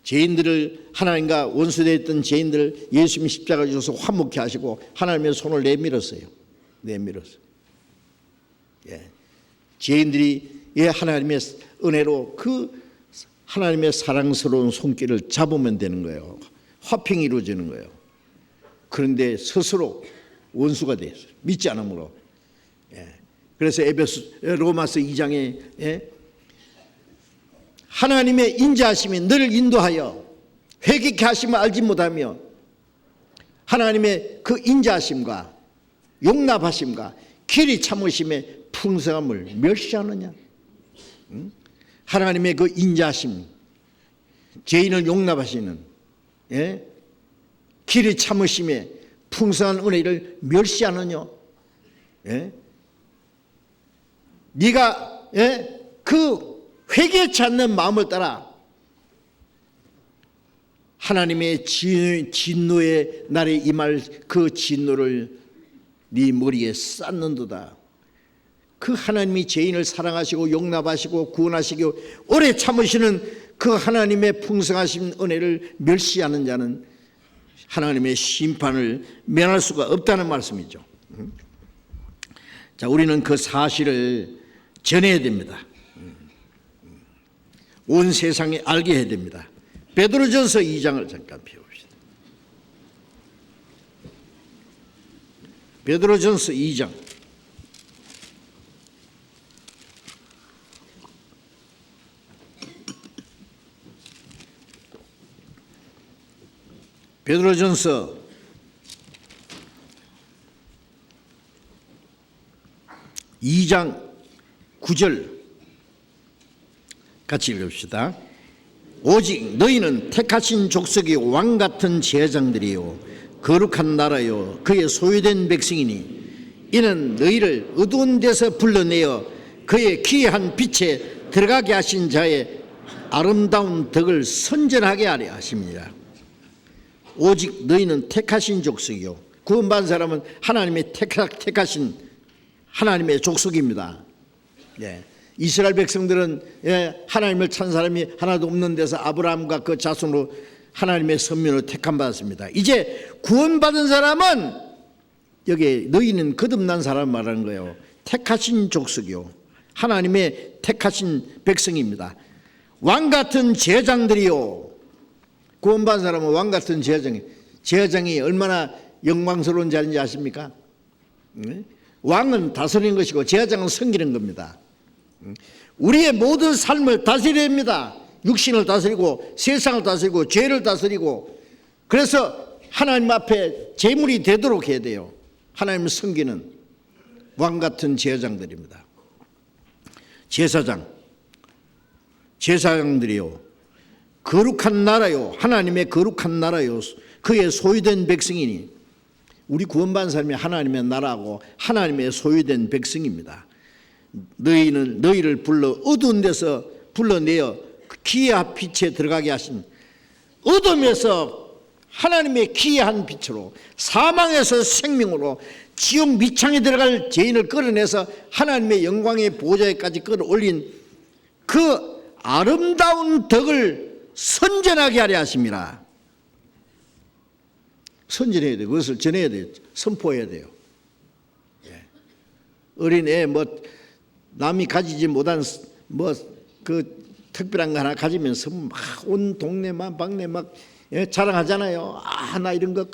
죄인들을 하나님과 원수되었던 죄인들을 예수님이 십자가에 주셔서 화목케 하시고 하나님의 손을 내밀었어요. 내밀었어요. 예. 죄인들이 하나님의 은혜로 그 하나님의 사랑스러운 손길을 잡으면 되는 거예요. 화평이 이루어지는 거예요. 그런데 스스로 원수가 됐어요. 믿지 않으므로. 예. 그래서 로마서 2장에 하나님의 인자하심이 너를 인도하여 회개케 하심을 알지 못하며 하나님의 그 인자하심과 용납하심과 길이 참으심의 풍성함을 멸시하느냐. 하나님의 그 인자하심, 죄인을 용납하시는 길이 참으심의 풍성한 은혜를 멸시하느냐. 네가 그 회개치 않는 마음을 따라 하나님의 진노의 날에 임할 그 진노를 네 머리에 쌓는도다. 그 하나님이 죄인을 사랑하시고 용납하시고 구원하시고 오래 참으시는 그 하나님의 풍성하신 은혜를 멸시하는 자는 하나님의 심판을 면할 수가 없다는 말씀이죠. 자, 우리는 그 사실을 전해야 됩니다. 온 세상에 알게 해야 됩니다. 베드로전서 2장을 잠깐 펴봅시다. 베드로전서 2장. 베드로전서 2장 9절 같이 읽읍시다. 오직 너희는 택하신 족속이 왕같은 제사장들이요 거룩한 나라요 그의 소유된 백성이니 이는 너희를 어두운 데서 불러내어 그의 귀한 빛에 들어가게 하신 자의 아름다운 덕을 선전하게 하려 하십니다. 오직 너희는 택하신 족속이요. 구원받은 사람은 하나님의 택하신 하나님의 족속입니다. 예. 이스라엘 백성들은 하나님을 찾는 사람이 하나도 없는 데서 아브라함과 그 자손으로 하나님의 선민으로 택함 받았습니다. 이제 구원받은 사람은 여기 너희는 거듭난 사람 말하는 거예요. 택하신 족속이요 하나님의 택하신 백성입니다. 왕같은 제사장들이요. 구원받은 사람은 왕같은 제사장이 얼마나 영광스러운 자리인지 아십니까? 왕은 다스리는 것이고 제사장은 섬기는 겁니다. 우리의 모든 삶을 다스려야 합니다. 육신을 다스리고 세상을 다스리고 죄를 다스리고, 그래서 하나님 앞에 제물이 되도록 해야 돼요. 하나님을 섬기는 왕같은 제사장들입니다. 제사장들이요 거룩한 나라요 하나님의 거룩한 나라요 그의 소유된 백성이니, 우리 구원받은 사람이 하나님의 나라고 하나님의 소유된 백성입니다. 너희를 불러 어두운 데서 불러내어 기이한 빛에 들어가게 하신, 어둠에서 하나님의 기이한 빛으로, 사망에서 생명으로, 지옥 밑창에 들어갈 죄인을 끌어내서 하나님의 영광의 보좌에까지 끌어올린 그 아름다운 덕을 선전하게 하려 하십니다. 선전해야 돼요. 그것을 전해야 돼요. 선포해야 돼요. 어린애 남이 가지지 못한 그 특별한 거 하나 가지면서 막 온 동네만 방네 막 자랑하잖아요. 아, 나 이런 거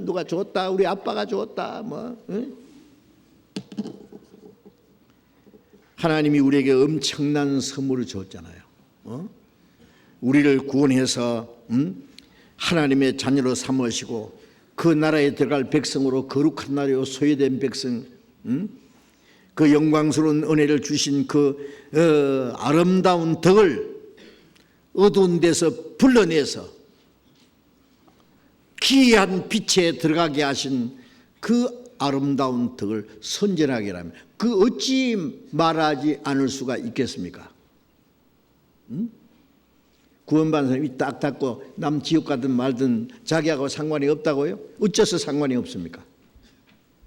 누가 줬다, 우리 아빠가 줬다, 하나님이 우리에게 엄청난 선물을 줬잖아요. 우리를 구원해서 하나님의 자녀로 삼으시고 그 나라에 들어갈 백성으로, 거룩한 나라요 소유된 백성, 그 영광스러운 은혜를 주신 그 아름다운 덕을 어두운 데서 불러내서 기이한 빛에 들어가게 하신 그 아름다운 덕을 선전하게 하면 그 어찌 말하지 않을 수가 있겠습니까? 구원받은 사람이 딱 닫고 남 지옥 가든 말든 자기하고 상관이 없다고요? 어째서 상관이 없습니까?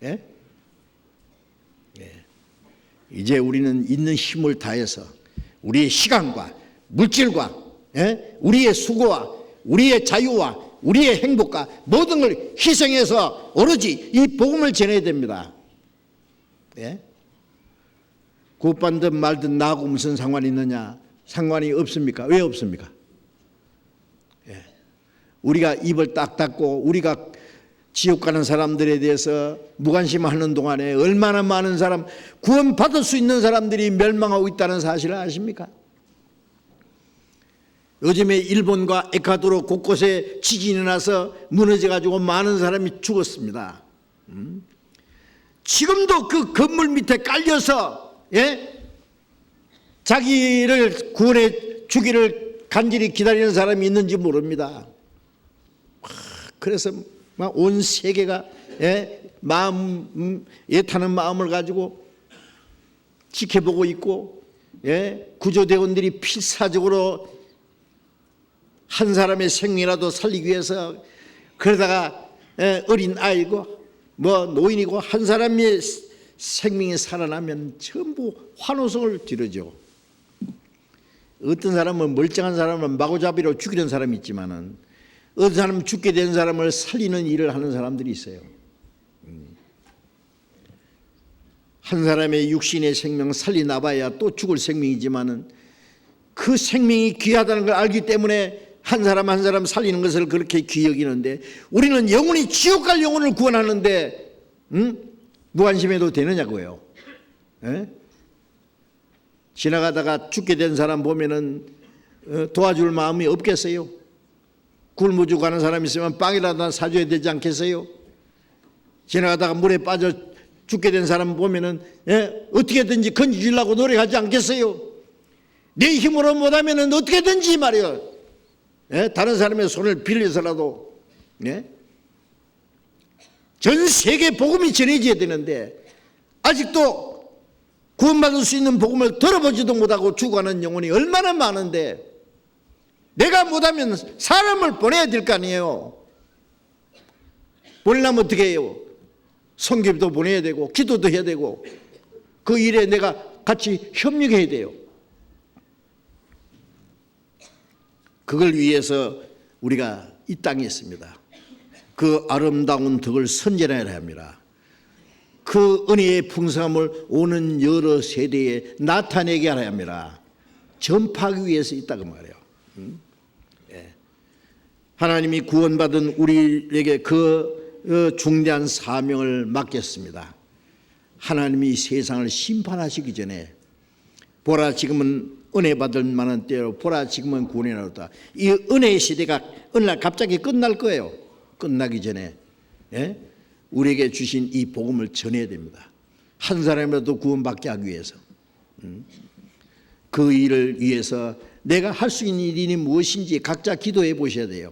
예? 이제 우리는 있는 힘을 다해서 우리의 시간과 물질과 우리의 수고와 우리의 자유와 우리의 행복과 모든 걸 희생해서 오로지 이 복음을 전해야 됩니다. 구원받든 말든 나하고 무슨 상관이 있느냐? 상관이 없습니까? 왜 없습니까? 우리가 입을 딱 닫고 우리가 지옥 가는 사람들에 대해서 무관심하는 동안에 얼마나 많은 사람, 구원받을 수 있는 사람들이 멸망하고 있다는 사실을 아십니까? 요즘에 일본과 에콰도르 곳곳에 지진이 나서 무너져가지고 많은 사람이 죽었습니다. 지금도 그 건물 밑에 깔려서 자기를 구원해 주기를 간절히 기다리는 사람이 있는지 모릅니다. 그래서 막 온 세계가 애타는 마음을 가지고 지켜보고 있고, 구조대원들이 필사적으로 한 사람의 생명이라도 살리기 위해서, 그러다가 어린 아이고 노인이고 한 사람의 생명이 살아나면 전부 환호성을 지르죠. 어떤 사람은 멀쩡한 사람은 마구잡이로 죽이는 사람이 있지만은 어떤 사람은 죽게 된 사람을 살리는 일을 하는 사람들이 있어요. 한 사람의 육신의 생명 살리나봐야 또 죽을 생명이지만은 그 생명이 귀하다는 걸 알기 때문에 한 사람 한 사람 살리는 것을 그렇게 귀히 여기는데, 우리는 영원히 지옥 갈 영혼을 구원하는데 무관심해도 되느냐고요. 지나가다가 죽게 된 사람 보면은 도와줄 마음이 없겠어요? 굶어 죽어가는 사람이 있으면 빵이라도 사줘야 되지 않겠어요? 지나가다가 물에 빠져 죽게 된 사람 보면은 어떻게든지 건지주려고 노력하지 않겠어요? 내 힘으로 못하면은 어떻게든지 말이요, 다른 사람의 손을 빌려서라도 전 세계 복음이 전해져야 되는데 아직도 구원받을 수 있는 복음을 들어보지도 못하고 죽어가는 영혼이 얼마나 많은데, 내가 못하면 사람을 보내야 될 거 아니에요. 보내려면 어떻게 해요? 선교도 보내야 되고 기도도 해야 되고 그 일에 내가 같이 협력해야 돼요. 그걸 위해서 우리가 이 땅에 있습니다. 그 아름다운 덕을 선전해야 합니다. 그 은혜의 풍성함을 오는 여러 세대에 나타내게 하려 합니다. 전파하기 위해서 있다고 말해요. 하나님이 구원받은 우리에게 그 중대한 사명을 맡겼습니다. 하나님이 세상을 심판하시기 전에, 보라 지금은 은혜 받을 만한 때로, 보라 지금은 구원의 날이다. 이 은혜의 시대가 어느 날 갑자기 끝날 거예요. 끝나기 전에 우리에게 주신 이 복음을 전해야 됩니다. 한 사람이라도 구원받게 하기 위해서. 그 일을 위해서 내가 할 수 있는 일이 무엇인지 각자 기도해 보셔야 돼요.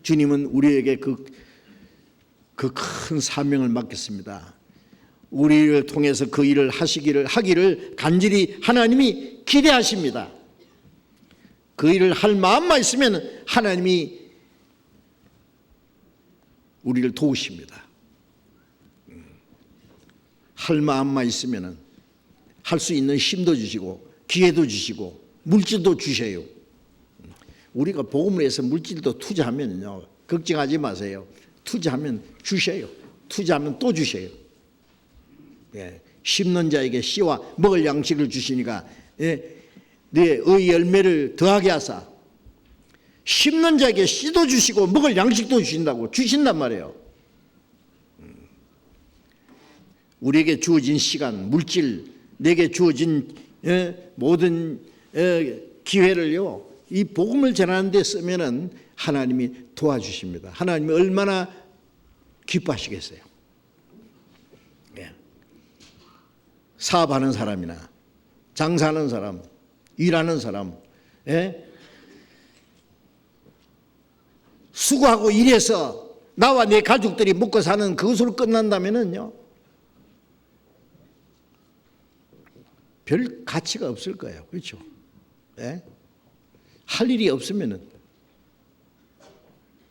주님은 우리에게 그 큰 사명을 맡겼습니다. 우리를 통해서 그 일을 하기를 간절히 하나님이 기대하십니다. 그 일을 할 마음만 있으면 하나님이 우리를 도우십니다. 할 마음만 있으면 할 수 있는 힘도 주시고 기회도 주시고 물질도 주셔요. 우리가 복음을 해서 물질도 투자하면요, 걱정하지 마세요. 투자하면 주셔요. 투자하면 또 주셔요. 예, 심는 자에게 씨와 먹을 양식을 주시니까 예, 내 의 열매를 더하게 하사 심는 자에게 씨도 주시고 먹을 양식도 주신단 말이에요. 우리에게 주어진 시간, 물질, 내게 주어진 모든 기회를요, 이 복음을 전하는 데 쓰면은 하나님이 도와주십니다. 하나님이 얼마나 기뻐하시겠어요. 예. 사업하는 사람이나 장사하는 사람, 일하는 사람, 예? 수고하고 일해서 나와 내 가족들이 먹고 사는 그것으로 끝난다면은요, 별 가치가 없을 거예요. 그렇죠? 예? 할 일이 없으면은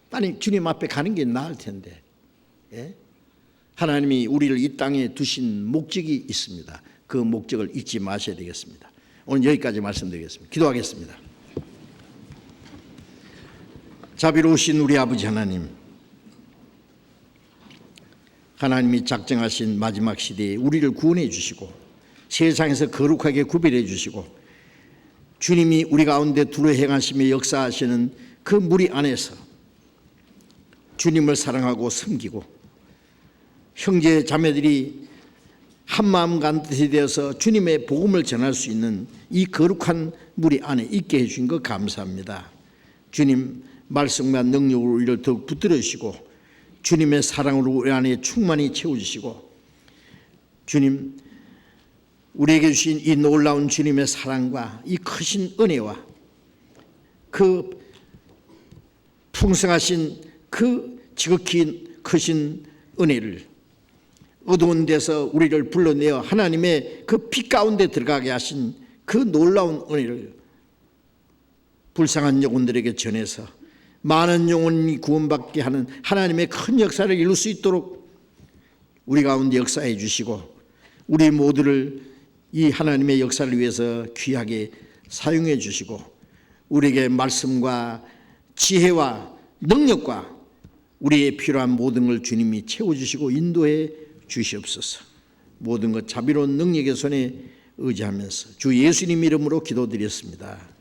빨리 주님 앞에 가는 게 나을 텐데. 예? 하나님이 우리를 이 땅에 두신 목적이 있습니다. 그 목적을 잊지 마셔야 되겠습니다. 오늘 여기까지 말씀드리겠습니다. 기도하겠습니다. 자비로우신 우리 아버지 하나님, 하나님이 작정하신 마지막 시대에 우리를 구원해 주시고 세상에서 거룩하게 구별해 주시고 주님이 우리 가운데 두루 행하시며 역사하시는 그 무리 안에서 주님을 사랑하고 섬기고 형제 자매들이 한마음 간뜻이 되어서 주님의 복음을 전할 수 있는 이 거룩한 무리 안에 있게 해주신 것 감사합니다. 주님 말씀과 능력으로 우리를 더욱 붙들어 주시고 주님의 사랑으로 우리 안에 충만히 채워주시고 주님 우리에게 주신 이 놀라운 주님의 사랑과 이 크신 은혜와 그 풍성하신 그 지극히 크신 은혜를 어두운 데서 우리를 불러내어 하나님의 그 빛 가운데 들어가게 하신 그 놀라운 은혜를 불쌍한 영혼들에게 전해서 많은 영혼이 구원받게 하는 하나님의 큰 역사를 이룰 수 있도록 우리 가운데 역사해 주시고 우리 모두를 이 하나님의 역사를 위해서 귀하게 사용해 주시고 우리에게 말씀과 지혜와 능력과 우리의 필요한 모든 걸 주님이 채워주시고 인도해 주시옵소서. 모든 것 자비로운 능력의 손에 의지하면서 주 예수님 이름으로 기도드렸습니다.